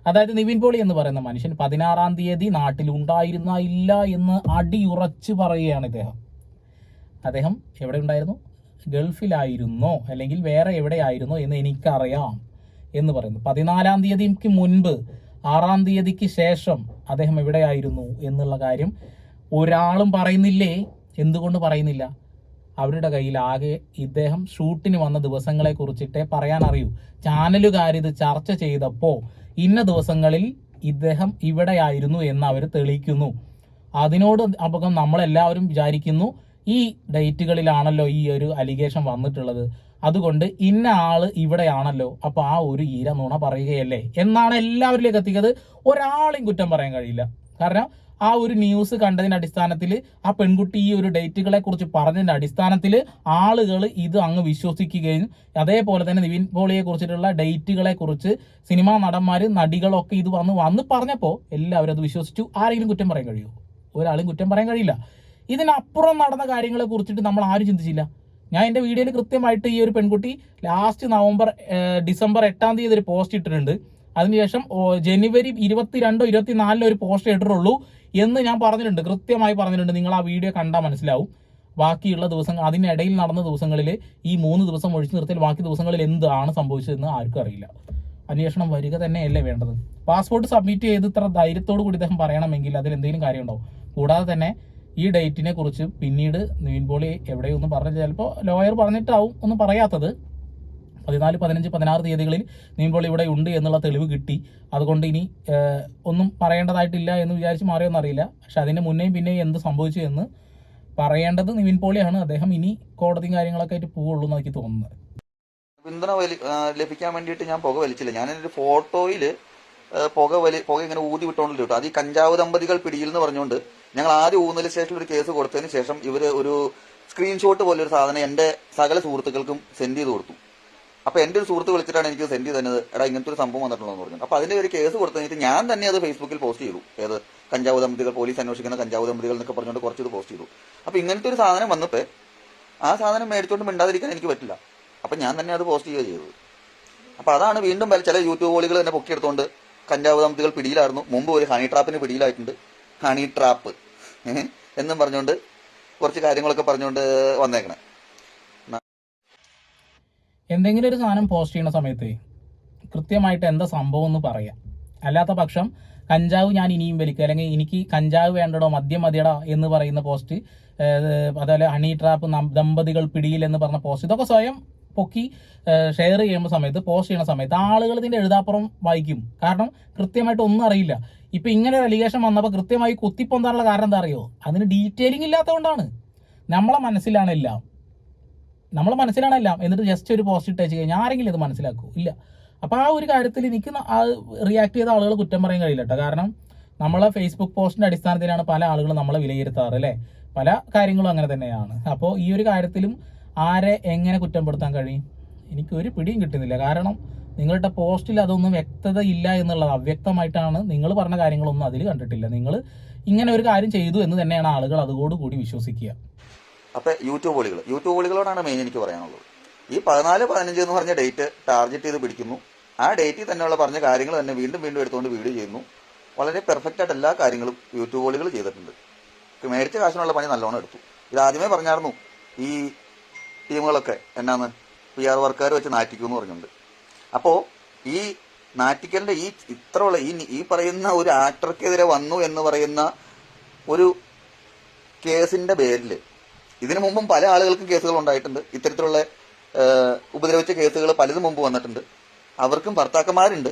അതായത് നിവിൻ പോളി എന്ന് പറയുന്ന മനുഷ്യൻ 16-ാം തീയതി നാട്ടിലുണ്ടായിരുന്നില്ല എന്ന് അടിയുറച്ച് പറയുകയാണ് അദ്ദേഹം എവിടെ ഉണ്ടായിരുന്നു, ഗൾഫിലായിരുന്നോ അല്ലെങ്കിൽ വേറെ എവിടെയായിരുന്നോ എന്ന് എനിക്കറിയാം എന്ന് പറയുന്നു. 14-ാം തീയതിക്ക് മുൻപ് 6-ാം തീയതിക്ക് ശേഷം അദ്ദേഹം എവിടെയായിരുന്നു എന്നുള്ള കാര്യം ഒരാളും പറയുന്നില്ലേ? എന്തുകൊണ്ട് പറയുന്നില്ല? അവരുടെ കയ്യിൽ ആകെ ഇദ്ദേഹം ഷൂട്ടിന് വന്ന ദിവസങ്ങളെ കുറിച്ചിട്ടേ പറയാൻ അറിയൂ. ചാനലുകാരിത് ചർച്ച ചെയ്തപ്പോൾ ഇന്ന ദിവസങ്ങളിൽ ഇദ്ദേഹം ഇവിടെയായിരുന്നു എന്ന് അവർ തെളിയിക്കുന്നു. അതിനോട് അപ്പം നമ്മളെല്ലാവരും വിചാരിക്കുന്നു ഈ ഡേറ്റുകളിലാണല്ലോ ഈ ഒരു അലിഗേഷൻ വന്നിട്ടുള്ളത്, അതുകൊണ്ട് ഇന്ന ആള് ഇവിടെയാണല്ലോ, അപ്പൊ ആ ഒരു ഈര നുണ പറയുകയല്ലേ എന്നാണ് എല്ലാവരിലേക്ക് എത്തിക്കുന്നത്. ഒരാളെയും കുറ്റം പറയാൻ കഴിയില്ല. കാരണം ആ ഒരു ന്യൂസ് കണ്ടതിന്റെ അടിസ്ഥാനത്തിൽ, ആ പെൺകുട്ടി ഈ ഒരു ഡേറ്റുകളെ കുറിച്ച് പറഞ്ഞതിന്റെ അടിസ്ഥാനത്തിൽ ആളുകൾ ഇത് അങ്ങ് വിശ്വസിക്കുകയും, അതേപോലെ തന്നെ നിവിൻ പോളിയെ കുറിച്ചിട്ടുള്ള ഡേറ്റുകളെ കുറിച്ച് സിനിമാ നടന്മാര് നടികളൊക്കെ ഇത് വന്ന് പറഞ്ഞപ്പോൾ എല്ലാവരും അത് വിശ്വസിച്ചു. ആരെങ്കിലും കുറ്റം പറയാൻ കഴിയുമോ? ഒരാളും കുറ്റം പറയാൻ കഴിയില്ല. ഇതിനപ്പുറം നടന്ന കാര്യങ്ങളെ കുറിച്ചിട്ട് നമ്മൾ ആരും ചിന്തിച്ചില്ല. ഞാൻ എൻ്റെ വീഡിയോയിൽ കൃത്യമായിട്ട് ഈ ഒരു പെൺകുട്ടി ലാസ്റ്റ് ഡിസംബർ 8-ാം തീയതി ഒരു പോസ്റ്റ് ഇട്ടിട്ടുണ്ട്. അതിനുശേഷം ജനുവരി 22-ഓ 24-ഓ ഒരു പോസ്റ്റ് ഇട്ടിട്ടുള്ളൂ എന്ന് ഞാൻ പറഞ്ഞിട്ടുണ്ട്, കൃത്യമായി പറഞ്ഞിട്ടുണ്ട്. നിങ്ങൾ ആ വീഡിയോ കണ്ടാൽ മനസ്സിലാവും. ബാക്കിയുള്ള ദിവസങ്ങൾ, അതിനിടയിൽ നടന്ന ദിവസങ്ങളിൽ ഈ 3 ദിവസം ഒഴിച്ചു നിർത്തിയാൽ ബാക്കി ദിവസങ്ങളിൽ എന്താണ് സംഭവിച്ചതെന്ന് ആർക്കും അറിയില്ല. അന്വേഷണം വരിക തന്നെയല്ലേ വേണ്ടത്. പാസ്പോർട്ട് സബ്മിറ്റ് ചെയ്ത് ഇത്ര ധൈര്യത്തോടു കൂടി ഇദ്ദേഹം പറയണമെങ്കിൽ അതിൽ എന്തെങ്കിലും കാര്യമുണ്ടാവും. കൂടാതെ തന്നെ ഈ ഡേറ്റിനെ കുറിച്ച് പിന്നീട് നിവിൻ പോളി എവിടെയൊന്നും പറഞ്ഞില്ല, ചിലപ്പോൾ ലോയർ പറഞ്ഞിട്ടാവും ഒന്നും പറയാത്തത്. 14, 15, 16 തീയതികളിൽ നിവിൻ പോളി ഇവിടെ ഉണ്ട് എന്നുള്ള തെളിവ് കിട്ടി. അതുകൊണ്ട് ഇനി ഒന്നും പറയേണ്ടതായിട്ടില്ല എന്ന് വിചാരിച്ച് മാറിയൊന്നും അറിയില്ല. പക്ഷെ അതിൻ്റെ മുന്നേയും പിന്നെയും എന്ത് സംഭവിച്ചു എന്ന് പറയേണ്ടത് നിവിൻ പോളിയാണ്. അദ്ദേഹം ഇനി കോടതിയും കാര്യങ്ങളൊക്കെ ആയിട്ട് പോവുള്ളൂ എന്ന് എനിക്ക് തോന്നുന്നത്. പിന്തുണ ലഭിക്കാൻ വേണ്ടിയിട്ട് ഞാൻ പുക വലിച്ചില്ല. ഞാനൊരു ഫോട്ടോയിൽ പുക ഇങ്ങനെ ഊതി വിട്ടോണ്ടില്ല കേട്ടോ. അത് ഈ കഞ്ചാവ് ദമ്പതികൾ പിടിയിൽ എന്ന് പറഞ്ഞുകൊണ്ട് ഞങ്ങൾ ആദ്യം ഊന്നൽ സ്റ്റേഷനിൽ ഒരു കേസ് കൊടുത്തതിന് ശേഷം ഇവർ ഒരു സ്ക്രീൻഷോട്ട് പോലെ ഒരു സാധനം എൻ്റെ സകല സുഹൃത്തുക്കൾക്കും സെൻഡ് ചെയ്ത് കൊടുത്തു. അപ്പോൾ എൻ്റെ ഒരു സുഹൃത്ത് വിളിച്ചിട്ടാണ് എനിക്ക് സെൻഡ് ചെയ്ത് തന്നത്, എടാ ഇങ്ങനത്തെ ഒരു സംഭവം വന്നിട്ടുള്ളതെന്ന് പറഞ്ഞു. അപ്പോൾ അതിൻ്റെ ഒരു കേസ് കൊടുത്തു കഴിഞ്ഞിട്ട് ഞാൻ തന്നെ അത് ഫേസ്ബുക്കിൽ പോസ്റ്റ് ചെയ്തു. ഏത് കഞ്ചാവ് ദമ്പതികൾ, പോലീസ് അന്വേഷിക്കുന്ന കഞ്ചാവ് ദമ്പതികൾ എന്നൊക്കെ പറഞ്ഞുകൊണ്ട് കുറച്ച് ഇത് പോസ്റ്റ് ചെയ്തു. അപ്പോൾ ഇങ്ങനത്തെ ഒരു സാധനം വന്നപ്പോൾ ആ സാധനം മേടിച്ചുകൊണ്ട് മിണ്ടാതിരിക്കാൻ എനിക്ക് പറ്റില്ല. അപ്പം ഞാൻ തന്നെ അത് പോസ്റ്റ് ചെയ്യുക ചെയ്തത്. അപ്പോൾ അതാണ് വീണ്ടും ചില യൂട്യൂബ് വോളികൾ തന്നെ പൊക്കിയെടുത്തുകൊണ്ട് കഞ്ചാവ് ദമ്പതികൾ പിടിയിലായിരുന്നു, മുമ്പ് ഒരു ഹണി ട്രാപ്പിന് പിടിയിലായിട്ടുണ്ട്, ഹണി ട്രാപ്പ് എന്നും പറഞ്ഞുകൊണ്ട് കുറച്ച് കാര്യങ്ങളൊക്കെ പറഞ്ഞുകൊണ്ട് വന്നേക്കണേ. എന്തെങ്കിലും ഒരു സാധനം പോസ്റ്റ് ചെയ്യുന്ന സമയത്ത് കൃത്യമായിട്ട് എന്താ സംഭവം എന്ന് പറയാം. അല്ലാത്ത പക്ഷം കഞ്ചാവ് ഞാൻ ഇനിയും വലിക്കുക, അല്ലെങ്കിൽ എനിക്ക് കഞ്ചാവ് വേണ്ടടോ മദ്യം മതിയടാ എന്ന് പറയുന്ന പോസ്റ്റ്, അതുപോലെ ഹണി ട്രാപ്പ് ദമ്പതികൾ പിടിയിൽ എന്ന് പറഞ്ഞ പോസ്റ്റ്, ഇതൊക്കെ സ്വയം പൊക്കി ഷെയർ ചെയ്യുന്ന സമയത്ത്, പോസ്റ്റ് ചെയ്യുന്ന സമയത്ത് ആളുകൾ ഇതിൻ്റെ എഴുതാപ്പുറം വായിക്കും. കാരണം കൃത്യമായിട്ട് ഒന്നും അറിയില്ല. ഇപ്പം ഇങ്ങനെ ഒരു അലിഗേഷൻ വന്നപ്പോൾ കൃത്യമായി കുത്തിപ്പൊന്താനുള്ള കാരണം എന്താ അറിയോ? അതിന് ഡീറ്റെയിലിംഗ് ഇല്ലാത്തതുകൊണ്ടാണ്. നമ്മളെ മനസ്സിലാണെല്ലാം എന്നിട്ട് ജസ്റ്റ് ഒരു പോസ്റ്റ് ഇട്ട് വെച്ച് കഴിഞ്ഞാൽ ആരെങ്കിലും ഇത് മനസ്സിലാക്കൂ? ഇല്ല. അപ്പോൾ ആ ഒരു കാര്യത്തിൽ എനിക്ക് റിയാക്ട് ചെയ്ത ആളുകൾ കുറ്റം പറയാൻ കഴിയില്ല കേട്ടോ. കാരണം നമ്മളെ ഫേസ്ബുക്ക് പോസ്റ്റിൻ്റെ അടിസ്ഥാനത്തിലാണ് പല ആളുകളും നമ്മളെ വിലയിരുത്താറ് അല്ലേ. പല കാര്യങ്ങളും അങ്ങനെ തന്നെയാണ്. അപ്പോൾ ഈ ഒരു കാര്യത്തിലും ആരെ എങ്ങനെ കുറ്റപ്പെടുത്താൻ കഴിയും? എനിക്കൊരു പിടിയും കിട്ടുന്നില്ല. കാരണം നിങ്ങളുടെ പോസ്റ്റിൽ അതൊന്നും വ്യക്തത ഇല്ല എന്നുള്ളത്, അവ്യക്തമായിട്ടാണ്. നിങ്ങൾ പറഞ്ഞ കാര്യങ്ങളൊന്നും അതിൽ കണ്ടിട്ടില്ല. നിങ്ങൾ ഇങ്ങനെ ഒരു കാര്യം ചെയ്തു എന്ന് തന്നെയാണ് ആളുകൾ അതോടുകൂടി വിശ്വസിക്കുക. അപ്പോൾ യൂട്യൂബ് വോളികളോടാണ് മെയിൻ എനിക്ക് പറയാനുള്ളത്. ഈ 14, 15 എന്ന് പറഞ്ഞ ഡേറ്റ് ടാർഗറ്റ് ചെയ്ത് പിടിക്കുന്നു. ആ ഡേറ്റിൽ തന്നെയുള്ള പറഞ്ഞ കാര്യങ്ങൾ തന്നെ വീണ്ടും എടുത്തുകൊണ്ട് വീഡിയോ ചെയ്യുന്നു. വളരെ പെർഫെക്റ്റ് ആയിട്ട് എല്ലാ കാര്യങ്ങളും യൂട്യൂബ് വോളികൾ ചെയ്തിട്ടുണ്ട്. മേടിച്ച കാശിനുള്ള പണി നല്ലോണം എടുത്തു. ഇത് ആദ്യമേ പറഞ്ഞായിരുന്നു ഈ ടീമുകളൊക്കെ എന്നാന്ന് PR വർക്കാർ വെച്ച് നാറ്റിക്കുമെന്ന് പറഞ്ഞിട്ടുണ്ട്. അപ്പോൾ ഈ നാറ്റിക്കലിൻ്റെ ഇത്രയുള്ള ഈ പറയുന്ന ഒരു ആക്ടർക്കെതിരെ വന്നു എന്ന് പറയുന്ന ഒരു കേസിൻ്റെ പേരിൽ ഇതിനു മുമ്പും പല ആളുകൾക്കും കേസുകൾ ഉണ്ടായിട്ടുണ്ട്. ഇത്തരത്തിലുള്ള ഉപദ്രവിച്ച കേസുകൾ പലതും മുമ്പ് വന്നിട്ടുണ്ട്. അവർക്കും ഭർത്താക്കന്മാരുണ്ട്,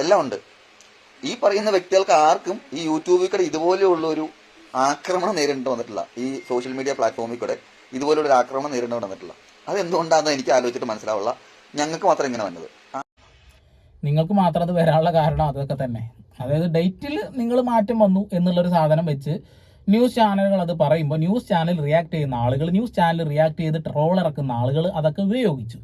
എല്ലാം ഉണ്ട്. ഈ പറയുന്ന വ്യക്തികൾക്ക് ആർക്കും ഈ യൂട്യൂബിൽ കൂടെ ഇതുപോലെയുള്ള ഒരു ആക്രമണം നേരിടേണ്ടി വന്നിട്ടില്ല. ഈ സോഷ്യൽ മീഡിയ പ്ലാറ്റ്ഫോമിൽ കൂടെ ഇതുപോലുള്ള ഒരു ആക്രമണം നേരിടേണ്ടി വന്നിട്ടില്ല. അതെന്തുകൊണ്ടാണെന്ന് എനിക്ക് ആലോചിച്ചിട്ട് മനസ്സിലാവുള്ള. ഞങ്ങൾക്ക് മാത്രം ഇങ്ങനെ വന്നത്. നിങ്ങൾക്ക് മാത്രം അത് വരാനുള്ള കാരണം അതൊക്കെ തന്നെ. അതായത് ഡേറ്റിൽ നിങ്ങൾ മാറ്റം വന്നു എന്നുള്ളൊരു സാധനം വെച്ച് ന്യൂസ് ചാനലുകൾ അത് പറയുമ്പോൾ ന്യൂസ് ചാനൽ റിയാക്ട് ചെയ്യുന്ന ആളുകൾ, ന്യൂസ് ചാനൽ റിയാക്ട് ചെയ്ത് ട്രോൾ ഇറക്കുന്ന ആളുകൾ അതൊക്കെ ഉപയോഗിച്ചു.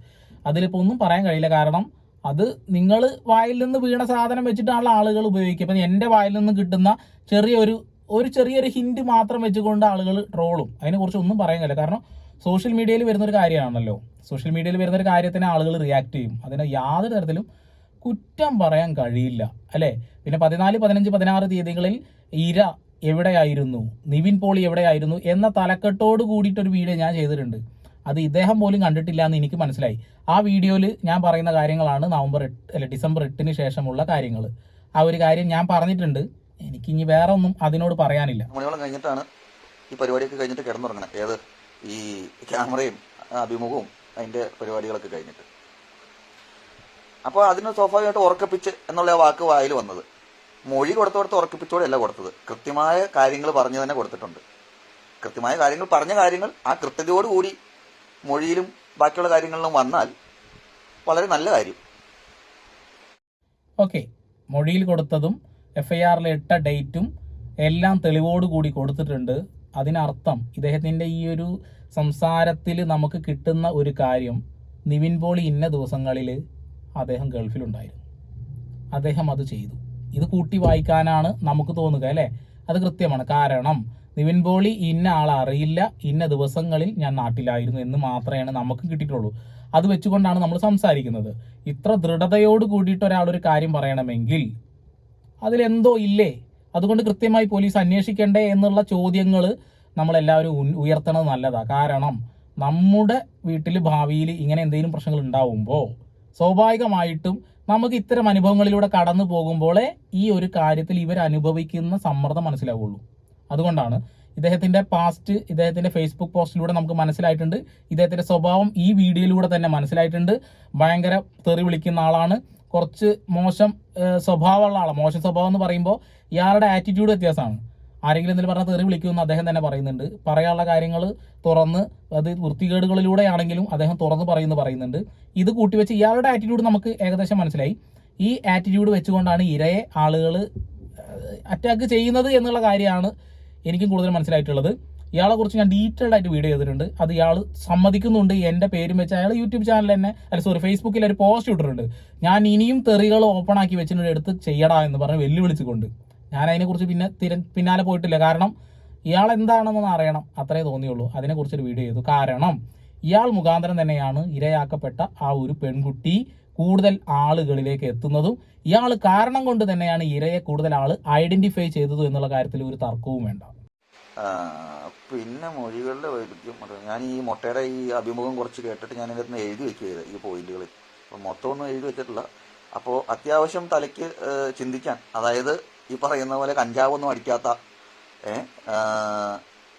അതിലിപ്പോൾ ഒന്നും പറയാൻ കഴിയില്ല. കാരണം അത് നിങ്ങൾ വായിൽ നിന്ന് വീണ സാധനം വെച്ചിട്ടാണല്ലോ ആളുകൾ ഉപയോഗിക്കുക. അപ്പം എൻ്റെ വായിൽ നിന്ന് കിട്ടുന്ന ചെറിയൊരു ഹിൻറ്റ് മാത്രം വെച്ചുകൊണ്ട് ആളുകൾ ട്രോളും. അതിനെക്കുറിച്ച് ഒന്നും പറയാൻ കഴിയില്ല. കാരണം സോഷ്യൽ മീഡിയയിൽ വരുന്നൊരു കാര്യമാണല്ലോ. സോഷ്യൽ മീഡിയയിൽ വരുന്നൊരു കാര്യത്തിന് ആളുകൾ റിയാക്ട് ചെയ്യും. അതിന് യാതൊരു തരത്തിലും കുറ്റം പറയാൻ കഴിയില്ല അല്ലേ. പിന്നെ 14, 15, 16 തീയതികളിൽ ഇര എവിടെയായിരുന്നു, നിവിൻ പോളി എവിടെയായിരുന്നു എന്ന തലക്കെട്ടോട് കൂടിയിട്ടൊരു വീഡിയോ ഞാൻ ചെയ്തിട്ടുണ്ട്. അത് ഇദ്ദേഹം പോലും കണ്ടിട്ടില്ല എന്ന് എനിക്ക് മനസ്സിലായി. ആ വീഡിയോയിൽ ഞാൻ പറയുന്ന കാര്യങ്ങളാണ് ഡിസംബർ 8-ന് ശേഷമുള്ള കാര്യങ്ങൾ. ആ ഒരു കാര്യം ഞാൻ പറഞ്ഞിട്ടുണ്ട്. എനിക്കിനി വേറെ ഒന്നും അതിനോട് പറയാനില്ല. മണിയോളം കഴിഞ്ഞിട്ടാണ് ഈ പരിപാടിയൊക്കെ കഴിഞ്ഞിട്ട് കിടന്നുറങ്ങണം. ഏത് ഈ ക്യാമറയും അഭിമുഖവും അതിൻ്റെ പരിപാടികളൊക്കെ കഴിഞ്ഞിട്ട്. അപ്പോൾ അതിന് സ്വാഭാവികമായിട്ട് ഉറക്കപ്പിച്ച് എന്നുള്ള വാക്ക് വായിൽ വന്നത്. മൊഴി കൊടുത്തോടത്ത് ഉറക്കപ്പിച്ചോടെയല്ല കൊടുത്തത്. കൃത്യമായ കാര്യങ്ങൾ പറഞ്ഞു തന്നെ കൊടുത്തിട്ടുണ്ട്. കൃത്യമായ കാര്യങ്ങൾ പറഞ്ഞ കാര്യങ്ങൾ ആ കൃത്യതയോടുകൂടി മൊഴിയിലും ബാക്കിയുള്ള കാര്യങ്ങളിലും വന്നാൽ വളരെ നല്ല കാര്യം. ഓക്കെ, മൊഴിയിൽ കൊടുത്തതും FIR-ൽ ഇട്ട ഡേറ്റും എല്ലാം തെളിവോടുകൂടി കൊടുത്തിട്ടുണ്ട്. അതിനർത്ഥം ഇദ്ദേഹത്തിൻ്റെ ഈ ഒരു സംസാരത്തിൽ നമുക്ക് കിട്ടുന്ന ഒരു കാര്യം, നിവിൻ പോളി ഇന്ന ദിവസങ്ങളിൽ അദ്ദേഹം ഗൾഫിലുണ്ടായിരുന്നു, അദ്ദേഹം അത് ചെയ്തു. ഇത് കൂട്ടി വായിക്കാനാണ് നമുക്ക് തോന്നുക അല്ലേ? അത് കൃത്യമാണ്. കാരണം നിവിൻ പോളി ഇന്ന ആളെ അറിയില്ല, ഇന്ന ദിവസങ്ങളിൽ ഞാൻ നാട്ടിലായിരുന്നു എന്ന് മാത്രമേ നമുക്ക് കിട്ടിയിട്ടുള്ളൂ. അത് വെച്ചുകൊണ്ടാണ് നമ്മൾ സംസാരിക്കുന്നത്. ഇത്ര ദൃഢതയോട് കൂടിയിട്ട് ഒരാളൊരു കാര്യം പറയണമെങ്കിൽ അതിലെന്തോ ഇല്ലേ? അതുകൊണ്ട് കൃത്യമായി പോലീസ് അന്വേഷിക്കണ്ടേ എന്നുള്ള ചോദ്യങ്ങൾ നമ്മളെല്ലാവരും ഉയർത്തണത് നല്ലതാണ്. കാരണം നമ്മുടെ വീട്ടിൽ ഭാവിയിൽ ഇങ്ങനെ എന്തെങ്കിലും പ്രശ്നങ്ങൾ ഉണ്ടാവുമ്പോൾ സ്വാഭാവികമായിട്ടും നമുക്ക് ഇത്തരം അനുഭവങ്ങളിലൂടെ കടന്നു പോകുമ്പോഴേ ഈ ഒരു കാര്യത്തിൽ ഇവർ അനുഭവിക്കുന്ന സമ്മർദ്ദം മനസ്സിലാവുള്ളൂ. അതുകൊണ്ടാണ് ഇദ്ദേഹത്തിൻ്റെ പാസ്റ്റ്, ഇദ്ദേഹത്തിൻ്റെ ഫേസ്ബുക്ക് പോസ്റ്റിലൂടെ നമുക്ക് മനസ്സിലായിട്ടുണ്ട്. ഇദ്ദേഹത്തിൻ്റെ സ്വഭാവം ഈ വീഡിയോയിലൂടെ തന്നെ മനസ്സിലായിട്ടുണ്ട്. ഭയങ്കര തെറി വിളിക്കുന്ന ആളാണ്, കുറച്ച് മോശം സ്വഭാവമുള്ള ആളാണ്. മോശം സ്വഭാവം എന്ന് പറയുമ്പോൾ ഇയാളുടെ ആറ്റിറ്റ്യൂഡ് വ്യത്യാസമാണ്. ആരെങ്കിലും എന്തെങ്കിലും പറഞ്ഞാൽ തെറി വിളിക്കുമെന്ന് അദ്ദേഹം തന്നെ പറയുന്നുണ്ട്. പറയാനുള്ള കാര്യങ്ങൾ തുറന്ന്, അത് വൃത്തികേടുകളിലൂടെയാണെങ്കിലും അദ്ദേഹം തുറന്ന് പറയുന്നുണ്ട്. ഇത് കൂട്ടിവെച്ച് ഇയാളുടെ ആറ്റിറ്റ്യൂഡ് നമുക്ക് ഏകദേശം മനസ്സിലായി. ഈ ആറ്റിറ്റ്യൂഡ് വെച്ചുകൊണ്ടാണ് ഇരയെ ആളുകൾ അറ്റാക്ക് ചെയ്യുന്നത് എന്നുള്ള കാര്യമാണ് എനിക്കും കൂടുതൽ മനസ്സിലായിട്ടുള്ളത്. ഇയാളെ കുറിച്ച് ഞാൻ ഡീറ്റെയിൽഡ് ആയിട്ട് വീഡിയോ ചെയ്തിട്ടുണ്ട്. അത് ഇയാൾ സമ്മതിക്കുന്നുണ്ട്. എൻ്റെ പേരും വെച്ച് അയാൾ യൂട്യൂബ് ചാനൽ തന്നെ, ഫേസ്ബുക്കിൽ ഒരു പോസ്റ്റ് ഇട്ടിട്ടുണ്ട്. ഞാൻ ഇനിയും തെറികൾ ഓപ്പൺ ആക്കി വെച്ചിട്ടുണ്ട്, എടുത്ത് ചെയ്യടാ എന്ന് പറഞ്ഞ് വെല്ലുവിളിച്ചുകൊണ്ട്. ഞാൻ അതിനെക്കുറിച്ച് പിന്നാലെ പോയിട്ടില്ല. കാരണം ഇയാൾ എന്താണെന്നൊന്ന് അറിയണം, അത്രേ തോന്നിയുള്ളൂ. അതിനെക്കുറിച്ചൊരു വീഡിയോ ചെയ്തു. കാരണം ഇയാൾ മുഖാന്തരം തന്നെയാണ് ഇരയാക്കപ്പെട്ട ആ ഒരു പെൺകുട്ടി കൂടുതൽ ആളുകളിലേക്ക് എത്തുന്നതും ഇയാൾ കാരണം കൊണ്ട് തന്നെയാണ് ഇരയെ കൂടുതൽ ആൾ ഐഡന്റിഫൈ ചെയ്തതും എന്നുള്ള കാര്യത്തിൽ ഒരു തർക്കവും വേണ്ട. പിന്നെ മൊഴികളുടെ വൈരുദ്ധ്യം, ഞാൻ ഈ മൊട്ടയുടെ ഈ അഭിമുഖം കുറച്ച് കേട്ടിട്ട് ഞാൻ ഇതിനകത്ത് എഴുതി വെക്കുകയത് ഈ പോയിന്റുകൾ. അപ്പോൾ മൊത്തമൊന്നും എഴുതി വെച്ചിട്ടില്ല. അപ്പോൾ അത്യാവശ്യം തലയ്ക്ക് ചിന്തിക്കാൻ, അതായത് ഈ പറയുന്ന പോലെ കഞ്ചാവൊന്നും അടിക്കാത്ത,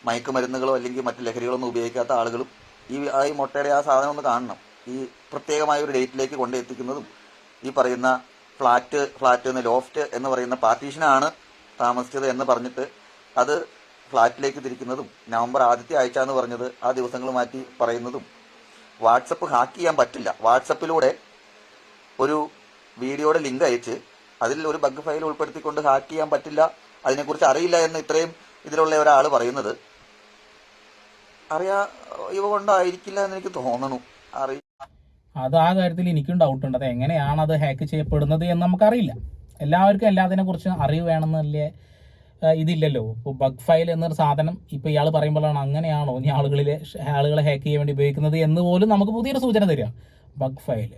മയക്കുമരുന്നുകളോ അല്ലെങ്കിൽ മറ്റു ലഹരികളൊന്നും ഉപയോഗിക്കാത്ത ആളുകളും ഈ മൊട്ടയുടെ ആ സാധനം ഒന്ന് കാണണം. ഈ പ്രത്യേകമായ ഒരു ഡേറ്റിലേക്ക് കൊണ്ടെത്തിക്കുന്നതും, ഈ പറയുന്ന ഫ്ലാറ്റ് എന്ന് ലോഫ്റ്റ് എന്ന് പറയുന്ന പാർട്ടീഷനാണ് താമസിച്ചത് എന്ന് പറഞ്ഞിട്ട് അത് ഫ്ലാറ്റിലേക്ക് തിരിക്കുന്നതും, നവംബർ ആദ്യത്തെ ആഴ്ച എന്ന് പറഞ്ഞത് ആ ദിവസങ്ങൾ മാറ്റി പറയുന്നതും, വാട്സപ്പ് ഹാക്ക് ചെയ്യാൻ പറ്റില്ല, വാട്സപ്പിലൂടെ ഒരു വീഡിയോയുടെ ലിങ്ക് അയച്ച് അതിൽ ഒരു ബഗ് ഫയൽ ഉൾപ്പെടുത്തിക്കൊണ്ട് ഹാക്ക് ചെയ്യാൻ പറ്റില്ല, അതിനെക്കുറിച്ച് അറിയില്ല എന്ന് ഇത്രയും ഇതിലുള്ള ഒരാൾ പറയുന്നത് ഇവ കൊണ്ടായിരിക്കില്ല എന്ന് എനിക്ക് തോന്നണു. അത് ആ കാര്യത്തിൽ എനിക്കും ഡൗട്ടുണ്ട്. അത് എങ്ങനെയാണ് അത് ഹാക്ക് ചെയ്യപ്പെടുന്നത് എന്ന് നമുക്കറിയില്ല. എല്ലാവർക്കും എല്ലാത്തിനെ കുറിച്ച് അറിവ് വേണമെന്നല്ലേ ഇതില്ലല്ലോ. ഇപ്പോൾ ബഗ് ഫയൽ എന്നൊരു സാധനം ഇപ്പോൾ ഇയാൾ പറയുമ്പോഴാണ് അങ്ങനെയാണോ ഇനി ആളുകളെ ഹാക്ക് ചെയ്യാൻ വേണ്ടി ഉപയോഗിക്കുന്നത് എന്ന് പോലും നമുക്ക് പുതിയൊരു സൂചന തരിക. ബഗ് ഫയൽ,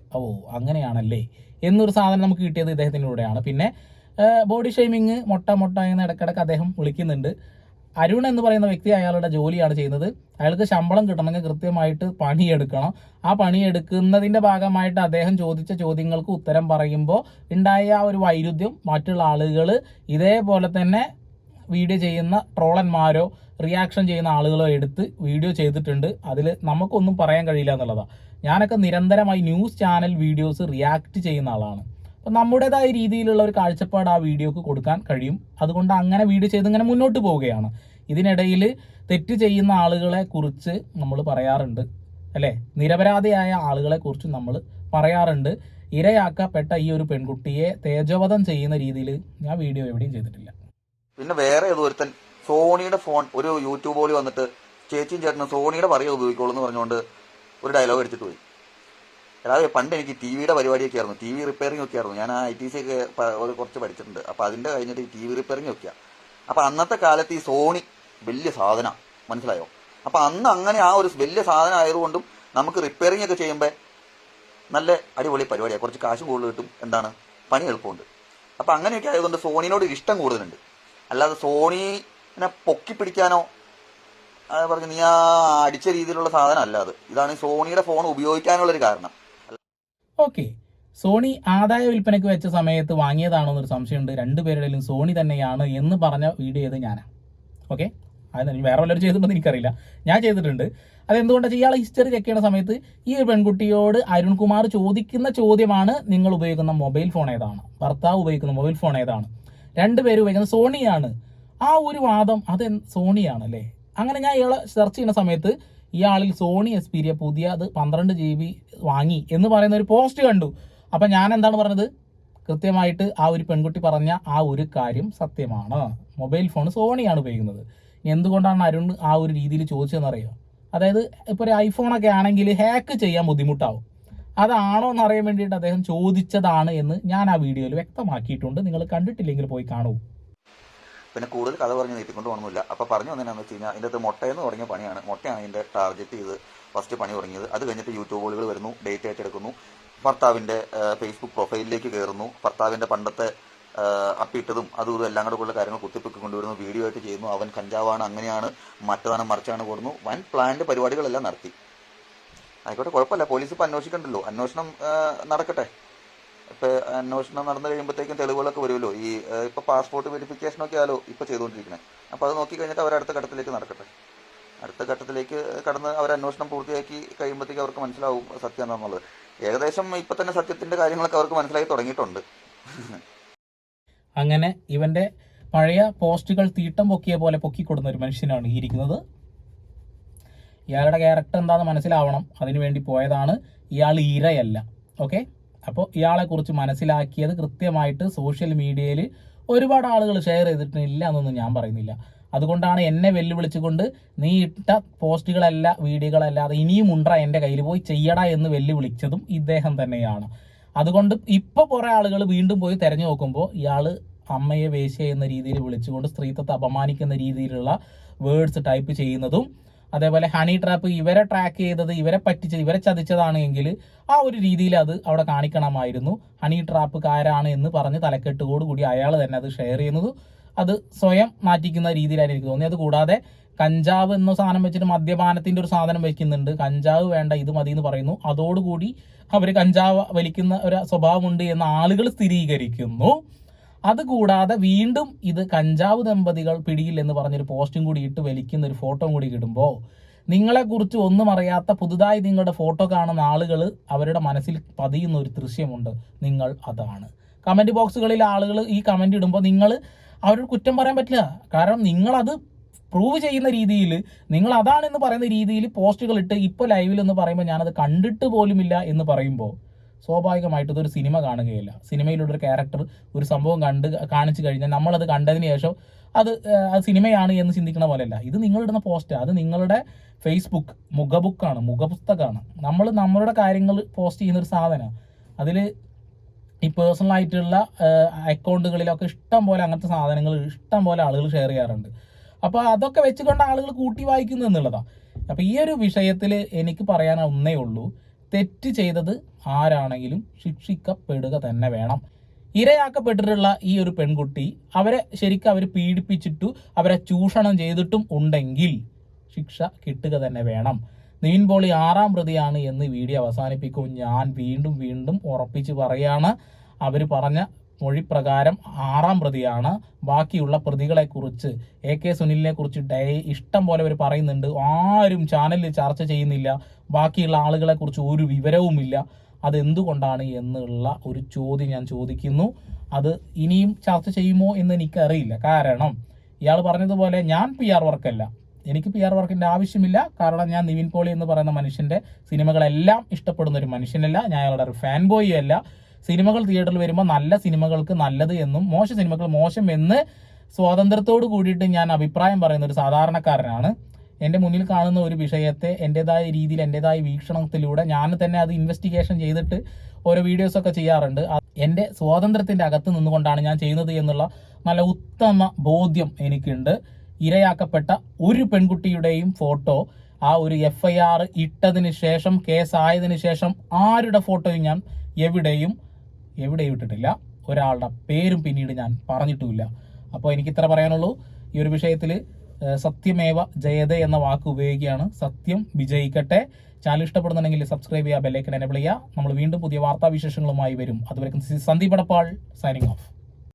അങ്ങനെയാണല്ലേ എന്നൊരു സാധനം നമുക്ക് കിട്ടിയത് ഇദ്ദേഹത്തിലൂടെയാണ്. പിന്നെ ബോഡി ഷെയ്മിങ്, മൊട്ട എന്ന് ഇടയ്ക്കിടയ്ക്ക് അദ്ദേഹം വിളിക്കുന്നുണ്ട്. അരുൺ എന്ന് പറയുന്ന വ്യക്തി അയാളുടെ ജോലിയാണ് ചെയ്യുന്നത്. അയാൾക്ക് ശമ്പളം കിട്ടണമെങ്കിൽ കൃത്യമായിട്ട് പണിയെടുക്കണം. ആ പണിയെടുക്കുന്നതിൻ്റെ ഭാഗമായിട്ട് അദ്ദേഹം ചോദിച്ച ചോദ്യങ്ങൾക്ക് ഉത്തരം പറയുമ്പോൾ ഉണ്ടായ ആ ഒരു വൈരുദ്ധ്യം മറ്റുള്ള ആളുകൾ ഇതേപോലെ തന്നെ വീഡിയോ ചെയ്യുന്ന ട്രോളന്മാരോ റിയാക്ഷൻ ചെയ്യുന്ന ആളുകളോ എടുത്ത് വീഡിയോ ചെയ്തിട്ടുണ്ട്. അതിൽ നമുക്കൊന്നും പറയാൻ കഴിയില്ല എന്നുള്ളതാണ്. ഞാനൊക്കെ നിരന്തരമായി ന്യൂസ് ചാനൽ വീഡിയോസ് റിയാക്ട് ചെയ്യുന്ന ആളാണ്. അപ്പം നമ്മുടേതായ രീതിയിലുള്ള ഒരു കാഴ്ചപ്പാട് ആ വീഡിയോക്ക് കൊടുക്കാൻ കഴിയും. അതുകൊണ്ട് അങ്ങനെ വീഡിയോ ചെയ്ത് ഇങ്ങനെ മുന്നോട്ട് പോവുകയാണ്. ഇതിനിടയിൽ തെറ്റ് ചെയ്യുന്ന ആളുകളെ കുറിച്ച് നമ്മൾ പറയാറുണ്ട് അല്ലേ? നിരപരാധിയായ ആളുകളെ കുറിച്ച് നമ്മൾ പറയാറുണ്ട്. ഇരയാക്കപ്പെട്ട ഈ ഒരു പെൺകുട്ടിയെ തേജോവധം ചെയ്യുന്ന രീതിയിൽ ഞാൻ വീഡിയോ എവിടെയും ചെയ്തിട്ടില്ല. പിന്നെ വേറെ ഏതൊരുത്തൻ സോണിയുടെ ഫോൺ ഒരു യൂട്യൂബോളി വന്നിട്ട് ചേച്ചിയും ചേട്ടനും സോണിയുടെ പറയുക ഉപയോഗിക്കോളൂ എന്ന് പറഞ്ഞുകൊണ്ട് ഒരു ഡയലോഗ് എടുത്തിട്ട് പോയി. അതായത് പണ്ട് എനിക്ക് TV-യുടെ പരിപാടിയൊക്കെ ആയിരുന്നു, TV റിപ്പയറിംഗ് ഒക്കെ ആയിരുന്നു. ഞാൻ ITC ഒക്കെ കുറച്ച് പഠിച്ചിട്ടുണ്ട്. അപ്പോൾ അതിൻ്റെ കഴിഞ്ഞിട്ട് TV റിപ്പയറിംഗ് ഒക്കെയാണ്. അപ്പോൾ അന്നത്തെ കാലത്ത് ഈ സോണി വലിയ സാധനം, മനസ്സിലായോ? അപ്പോൾ അന്ന് അങ്ങനെ ആ ഒരു വലിയ സാധനം ആയതുകൊണ്ടും നമുക്ക് റിപ്പയറിംഗ് ഒക്കെ ചെയ്യുമ്പോൾ നല്ല അടിപൊളി പരിപാടിയാണ്, കുറച്ച് കാശും കൂടുതൽ കിട്ടും, എന്താണ് പണി എളുപ്പമുണ്ട്. അപ്പോൾ അങ്ങനെയൊക്കെ ആയതുകൊണ്ട് സോണിനോട് ഇഷ്ടം കൂടുതലുണ്ട്. അല്ലാതെ സോണിനെ പൊക്കി പിടിക്കാനോ പറഞ്ഞ് നീ ആ അടിച്ച രീതിയിലുള്ള സാധനം അല്ലാതെ ഇതാണ് സോണിയുടെ ഫോൺ ഉപയോഗിക്കാനുള്ളൊരു കാരണം. ഓക്കെ, സോണി ആദായ വിൽപ്പനയ്ക്ക് വെച്ച സമയത്ത് വാങ്ങിയതാണോ എന്നൊരു സംശയമുണ്ട്. രണ്ടുപേരുടെയും സോണി തന്നെയാണ് എന്ന് പറഞ്ഞ വീഡിയോ ചെയ്ത് ഞാനാണ്. ഓക്കെ, അത് വേറെ വല്ലവരും ചെയ്തിട്ടുണ്ടെന്ന് എനിക്കറിയില്ല, ഞാൻ ചെയ്തിട്ടുണ്ട്. അതെന്തുകൊണ്ടാണ് ഇയാൾ ഹിസ്റ്ററി ചെക്ക് ചെയ്യുന്ന സമയത്ത് ഈ ഒരു പെൺകുട്ടിയോട് അരുൺകുമാർ ചോദിക്കുന്ന ചോദ്യമാണ്, നിങ്ങൾ ഉപയോഗിക്കുന്ന മൊബൈൽ ഫോൺ ഏതാണ്, ഭർത്താവ് ഉപയോഗിക്കുന്ന മൊബൈൽ ഫോൺ ഏതാണ്, രണ്ടുപേരും ഉപയോഗിക്കുന്നത് സോണിയാണ്. ആ ഒരു വാദം അത് സോണിയാണ് അല്ലേ? അങ്ങനെ ഞാൻ ഇയാളെ സെർച്ച് ചെയ്യുന്ന സമയത്ത് ഇയാളിൽ സോണി എക്സ്പീരിയ പുതിയത് 12 GB വാങ്ങി എന്ന് പറയുന്ന ഒരു പോസ്റ്റ് കണ്ടു. അപ്പം ഞാൻ എന്താണ് പറഞ്ഞത്, കൃത്യമായിട്ട് ആ ഒരു പെൺകുട്ടി പറഞ്ഞ ആ ഒരു കാര്യം സത്യമാണ്. മൊബൈൽ ഫോൺ സോണിയാണ് ഉപയോഗിക്കുന്നത്. എന്തുകൊണ്ടാണ് അരുൺ ആ ഒരു രീതിയിൽ ചോദിച്ചതെന്നറിയോ? അതായത് ഇപ്പോൾ ഒരു ഐഫോണൊക്കെ ആണെങ്കിൽ ഹാക്ക് ചെയ്യാൻ ബുദ്ധിമുട്ടാവും. അതാണോ എന്നറിയാൻ വേണ്ടിയിട്ട് അദ്ദേഹം ചോദിച്ചതാണ് എന്ന് ഞാൻ ആ വീഡിയോയിൽ വ്യക്തമാക്കിയിട്ടുണ്ട്. നിങ്ങൾ കണ്ടിട്ടില്ലെങ്കിൽ പോയി കാണൂ. പിന്നെ കൂടുതൽ കഥ പറഞ്ഞ് നീട്ടിക്കൊണ്ട് പോകണമെന്നില്ല. അപ്പോൾ പറഞ്ഞു വന്നതെന്നു വെച്ച് കഴിഞ്ഞാൽ ഇതിൻ്റെ മുട്ടയെന്ന് തുടങ്ങിയ പണിയാണ്. മുട്ടയാണ് ഇതിൻ്റെ ടാർഗറ്റ് ചെയ്ത് ഫസ്റ്റ് പണി തുടങ്ങിയത്. അത് കഴിഞ്ഞിട്ട് യൂട്യൂബുകൾ വരുന്നു, ഡേറ്റ് ഏറ്റെടുക്കുന്നു, ഭർത്താവിൻ്റെ ഫേസ്ബുക്ക് പ്രൊഫൈലിലേക്ക് കയറുന്നു, ഭർത്താവിൻ്റെ പണ്ടത്തെ അപ്പിട്ടതും അതും ഇതും എല്ലാം കൂടെ ഉള്ള കാര്യങ്ങൾ കുത്തിപ്പൊക്കി കൊണ്ടുവരുന്നു, വീഡിയോ ആയിട്ട് ചെയ്യുന്നു. അവൻ കഞ്ചാവാണ്, അങ്ങനെയാണ്, മറ്റതാണ്, മറിച്ചാണ് കൊടുന്നു. വൻ പ്ലാന്റ് പരിപാടികളെല്ലാം നടത്തി. ആയിക്കോട്ടെ, കുഴപ്പമില്ല, പോലീസ് ഇപ്പോൾ അന്വേഷിക്കണ്ടല്ലോ, അന്വേഷണം നടക്കട്ടെ. ഇപ്പോൾ അന്വേഷണം നടന്നു കഴിയുമ്പോഴത്തേക്കും തെളിവുകളൊക്കെ വരുമല്ലോ. ഈ ഇപ്പോൾ പാസ്പോർട്ട് വെരിഫിക്കേഷനൊക്കെ ആലോ ഇപ്പോൾ ചെയ്തുകൊണ്ടിരിക്കുന്നത്. അപ്പോൾ അത് നോക്കി കഴിഞ്ഞിട്ട് അവർ അടുത്ത ഘട്ടത്തിലേക്ക് നടക്കട്ടെ. അടുത്ത ഘട്ടത്തിലേക്ക് കടന്ന് അവർ അന്വേഷണം പൂർത്തിയാക്കി കഴിയുമ്പോഴത്തേക്ക് അവർക്ക് മനസ്സിലാവും സത്യം എന്താണെന്നുള്ളത്. ഏകദേശം ഇപ്പം തന്നെ സത്യത്തിൻ്റെ കാര്യങ്ങളൊക്കെ അവർക്ക് മനസ്സിലായി തുടങ്ങിയിട്ടുണ്ട്. അങ്ങനെ ഇവൻ്റെ പഴയ പോസ്റ്റുകൾ തീട്ടം പൊക്കിയ പോലെ പൊക്കിക്കൊടുന്ന ഒരു മനുഷ്യനാണ് ഈ ഇരിക്കുന്നത്. ഇയാളുടെ ക്യാരക്ടർ എന്താണെന്ന് മനസ്സിലാവണം, അതിനുവേണ്ടി പോയതാണ്. ഇയാൾ ഇരയല്ല. ഓക്കെ, അപ്പോൾ ഇയാളെക്കുറിച്ച് മനസ്സിലാക്കിയത് കൃത്യമായിട്ട് സോഷ്യൽ മീഡിയയിൽ ഒരുപാട് ആളുകൾ ഷെയർ ചെയ്തിട്ടില്ല എന്നൊന്നും ഞാൻ പറയുന്നില്ല. അതുകൊണ്ടാണ് എന്നെ വെല്ലുവിളിച്ചുകൊണ്ട് നീ ഇട്ട പോസ്റ്റുകളല്ല വീഡിയോകളല്ലാതെ ഇനിയും ഉണ്ട എൻ്റെ കയ്യിൽ പോയി ചെയ്യടാ എന്ന് വെല്ലുവിളിച്ചതും ഇദ്ദേഹം തന്നെയാണ്. അതുകൊണ്ട് ഇപ്പോൾ കുറേ ആളുകൾ വീണ്ടും പോയി തിരഞ്ഞു നോക്കുമ്പോൾ ഇയാൾ അമ്മയെ വേശ്യ എന്ന രീതിയിൽ വിളിച്ചുകൊണ്ട് സ്ത്രീത്വത്തെ അപമാനിക്കുന്ന രീതിയിലുള്ള വേർഡ്സ് ടൈപ്പ് ചെയ്യുന്നതും, അതേപോലെ ഹണി ട്രാപ്പ് ഇവരെ ട്രാക്ക് ചെയ്തത്, ഇവരെ പറ്റിച്ചത്, ഇവരെ ചതിച്ചതാണ് എങ്കിൽ ആ ഒരു രീതിയിൽ അത് അവിടെ കാണിക്കണമായിരുന്നു. ഹണി ട്രാപ്പുകാരാണ് എന്ന് പറഞ്ഞ് തലക്കെട്ടോടുകൂടി അയാൾ തന്നെ അത് ഷെയർ ചെയ്യുന്നത് അത് സ്വയം മാറ്റിക്കുന്ന രീതിയിലാണ് എനിക്ക് തോന്നി. അത് കൂടാതെ കഞ്ചാവ് എന്ന സാധനം വെച്ചിട്ട് മദ്യപാനത്തിൻ്റെ ഒരു സാധനം വയ്ക്കുന്നുണ്ട്. കഞ്ചാവ് വേണ്ട, ഇത് മതി എന്ന് പറയുന്നു. അതോടുകൂടി അവർ കഞ്ചാവ് വലിക്കുന്ന ഒരു സ്വഭാവമുണ്ട് എന്ന് ആളുകൾ സ്ഥിരീകരിക്കുന്നു. അതുകൂടാതെ വീണ്ടും ഇത് കഞ്ചാവ് ദമ്പതികൾ പിടിയിൽ എന്ന് പറഞ്ഞൊരു പോസ്റ്റും കൂടി ഇട്ട് വലിക്കുന്ന ഒരു ഫോട്ടോ കൂടി ഇടുമ്പോൾ നിങ്ങളെക്കുറിച്ച് ഒന്നും അറിയാത്ത പുതുതായി നിങ്ങളുടെ ഫോട്ടോ കാണുന്ന ആളുകൾ അവരുടെ മനസ്സിൽ പതിയുന്ന ഒരു ദൃശ്യമുണ്ട്. നിങ്ങൾ അതാണ്. കമൻറ്റ് ബോക്സുകളിൽ ആളുകൾ ഈ കമൻറ്റ് ഇടുമ്പോൾ നിങ്ങൾ അവരോട് കുറ്റം പറയാൻ പറ്റില്ല. കാരണം നിങ്ങളത് പ്രൂവ് ചെയ്യുന്ന രീതിയിൽ, നിങ്ങൾ അതാണെന്ന് പറയുന്ന രീതിയിൽ പോസ്റ്റുകൾ ഇട്ട് ഇപ്പോൾ ലൈവിൽ എന്ന് പറയുമ്പോൾ ഞാനത് കണ്ടിട്ട് പോലുമില്ല എന്ന് പറയുമ്പോൾ സ്വാഭാവികമായിട്ടും ഇതൊരു സിനിമ കാണുകയില്ല. സിനിമയിലൂടെ ക്യാരക്ടർ ഒരു സംഭവം കാണിച്ചു കഴിഞ്ഞാൽ നമ്മളത് കണ്ടതിന് ശേഷം അത് സിനിമയാണ് എന്ന് ചിന്തിക്കുന്ന പോലെയല്ല. ഇത് നിങ്ങളിടുന്ന പോസ്റ്റ്, അത് നിങ്ങളുടെ ഫേസ്ബുക്ക് മുഖബുക്കാണ്, മുഖപുസ്തകമാണ്. നമ്മളുടെ കാര്യങ്ങൾ പോസ്റ്റ് ചെയ്യുന്നൊരു സാധനമാണ്. അതിൽ ഈ പേഴ്സണലായിട്ടുള്ള അക്കൗണ്ടുകളിലൊക്കെ ഇഷ്ടം പോലെ അങ്ങനത്തെ സാധനങ്ങൾ ഇഷ്ടം പോലെ ആളുകൾ ഷെയർ ചെയ്യാറുണ്ട്. അപ്പോൾ അതൊക്കെ വെച്ചുകൊണ്ട് ആളുകൾ കൂട്ടി വായിക്കുന്നു എന്നുള്ളതാണ്. അപ്പോൾ ഈ ഒരു വിഷയത്തിൽ എനിക്ക് പറയാൻ ഒന്നേ ഉള്ളൂ, തെറ്റ് ചെയ്തത് ആരാണെങ്കിലും ശിക്ഷിക്കപ്പെടുക തന്നെ വേണം. ഇരയാക്കപ്പെട്ടിട്ടുള്ള ഈ ഒരു പെൺകുട്ടി അവരെ ശരിക്കും അവർ പീഡിപ്പിച്ചിട്ടു അവരെ ചൂഷണം ചെയ്തിട്ടും ഉണ്ടെങ്കിൽ ശിക്ഷ കിട്ടുക തന്നെ വേണം. നിവിൻ പോളി 6ാം പ്രതിയാണ് എന്ന് വീഡിയോ അവസാനിപ്പിക്കും. ഞാൻ വീണ്ടും ഉറപ്പിച്ച് പറയാണ്, അവർ പറഞ്ഞ മൊഴി പ്രകാരം 6ാം പ്രതിയാണ്. ബാക്കിയുള്ള പ്രതികളെക്കുറിച്ച് AK സുനിലിനെ കുറിച്ച് ഇഷ്ടം പോലെ അവർ പറയുന്നുണ്ട്. ആരും ചാനലിൽ ചർച്ച ചെയ്യുന്നില്ല. ബാക്കിയുള്ള ആളുകളെക്കുറിച്ച് ഒരു വിവരവുമില്ല. അതെന്തുകൊണ്ടാണ് എന്നുള്ള ഒരു ചോദ്യം ഞാൻ ചോദിക്കുന്നു. അത് ഇനിയും ചർച്ച ചെയ്യുമോ എന്ന് എനിക്കറിയില്ല. കാരണം ഇയാൾ പറഞ്ഞതുപോലെ ഞാൻ PR വർക്കല്ല, എനിക്ക് PR വർക്കിൻ്റെ ആവശ്യമില്ല. കാരണം ഞാൻ നിവിൻ പോളി എന്ന് പറയുന്ന മനുഷ്യൻ്റെ സിനിമകളെല്ലാം ഇഷ്ടപ്പെടുന്ന ഒരു മനുഷ്യനല്ല. ഞാൻ അയാളുടെ ഒരു ഫാൻ ബോയ് അല്ല. സിനിമകൾ തിയേറ്ററിൽ വരുമ്പോൾ നല്ല സിനിമകൾക്ക് നല്ലത് എന്നും മോശം സിനിമകൾ മോശം എന്ന് സ്വാതന്ത്ര്യത്തോട് കൂടിയിട്ട് ഞാൻ അഭിപ്രായം പറയുന്ന ഒരു സാധാരണക്കാരനാണ്. എൻ്റെ മുന്നിൽ കാണുന്ന ഒരു വിഷയത്തെ എൻ്റെതായ രീതിയിൽ എൻ്റെതായ വീക്ഷണത്തിലൂടെ ഞാൻ തന്നെ അത് ഇൻവെസ്റ്റിഗേഷൻ ചെയ്തിട്ട് ഓരോ വീഡിയോസൊക്കെ ചെയ്യാറുണ്ട്. എൻ്റെ സ്വാതന്ത്ര്യത്തിൻ്റെ അകത്ത് നിന്നുകൊണ്ടാണ് ഞാൻ ചെയ്യുന്നത് എന്നുള്ള നല്ല ഉത്തമ ബോധ്യം എനിക്കുണ്ട്. ഇരയാക്കപ്പെട്ട ഒരു പെൺകുട്ടിയുടെയും ഫോട്ടോ ആ ഒരു FIR ഇട്ടതിന് ശേഷം, കേസായതിന് ശേഷം ആരുടെ ഫോട്ടോയും ഞാൻ എവിടെയും ഇട്ടിട്ടില്ല. ഒരാളുടെ പേരും പിന്നീട് ഞാൻ പറഞ്ഞിട്ടുമില്ല. അപ്പോൾ എനിക്കിത്ര പറയാനുള്ളൂ. ഈ ഒരു വിഷയത്തിൽ സത്യമേവ ജയതേ എന്ന വാക്ക് ഉപയോഗിക്കുകയാണ്. സത്യം വിജയിക്കട്ടെ. ചാനൽ ഇഷ്ടപ്പെടുന്നുണ്ടെങ്കിൽ സബ്സ്ക്രൈബ് ചെയ്യുക, ബെല്ലൈക്കൺ എനേബിൾ ചെയ്യുക. നമ്മൾ വീണ്ടും പുതിയ വാർത്താവിശേഷങ്ങളുമായി വരും. അതുവരെ സന്ദീപ് എടപ്പാൾ സൈനിങ് ഓഫ്.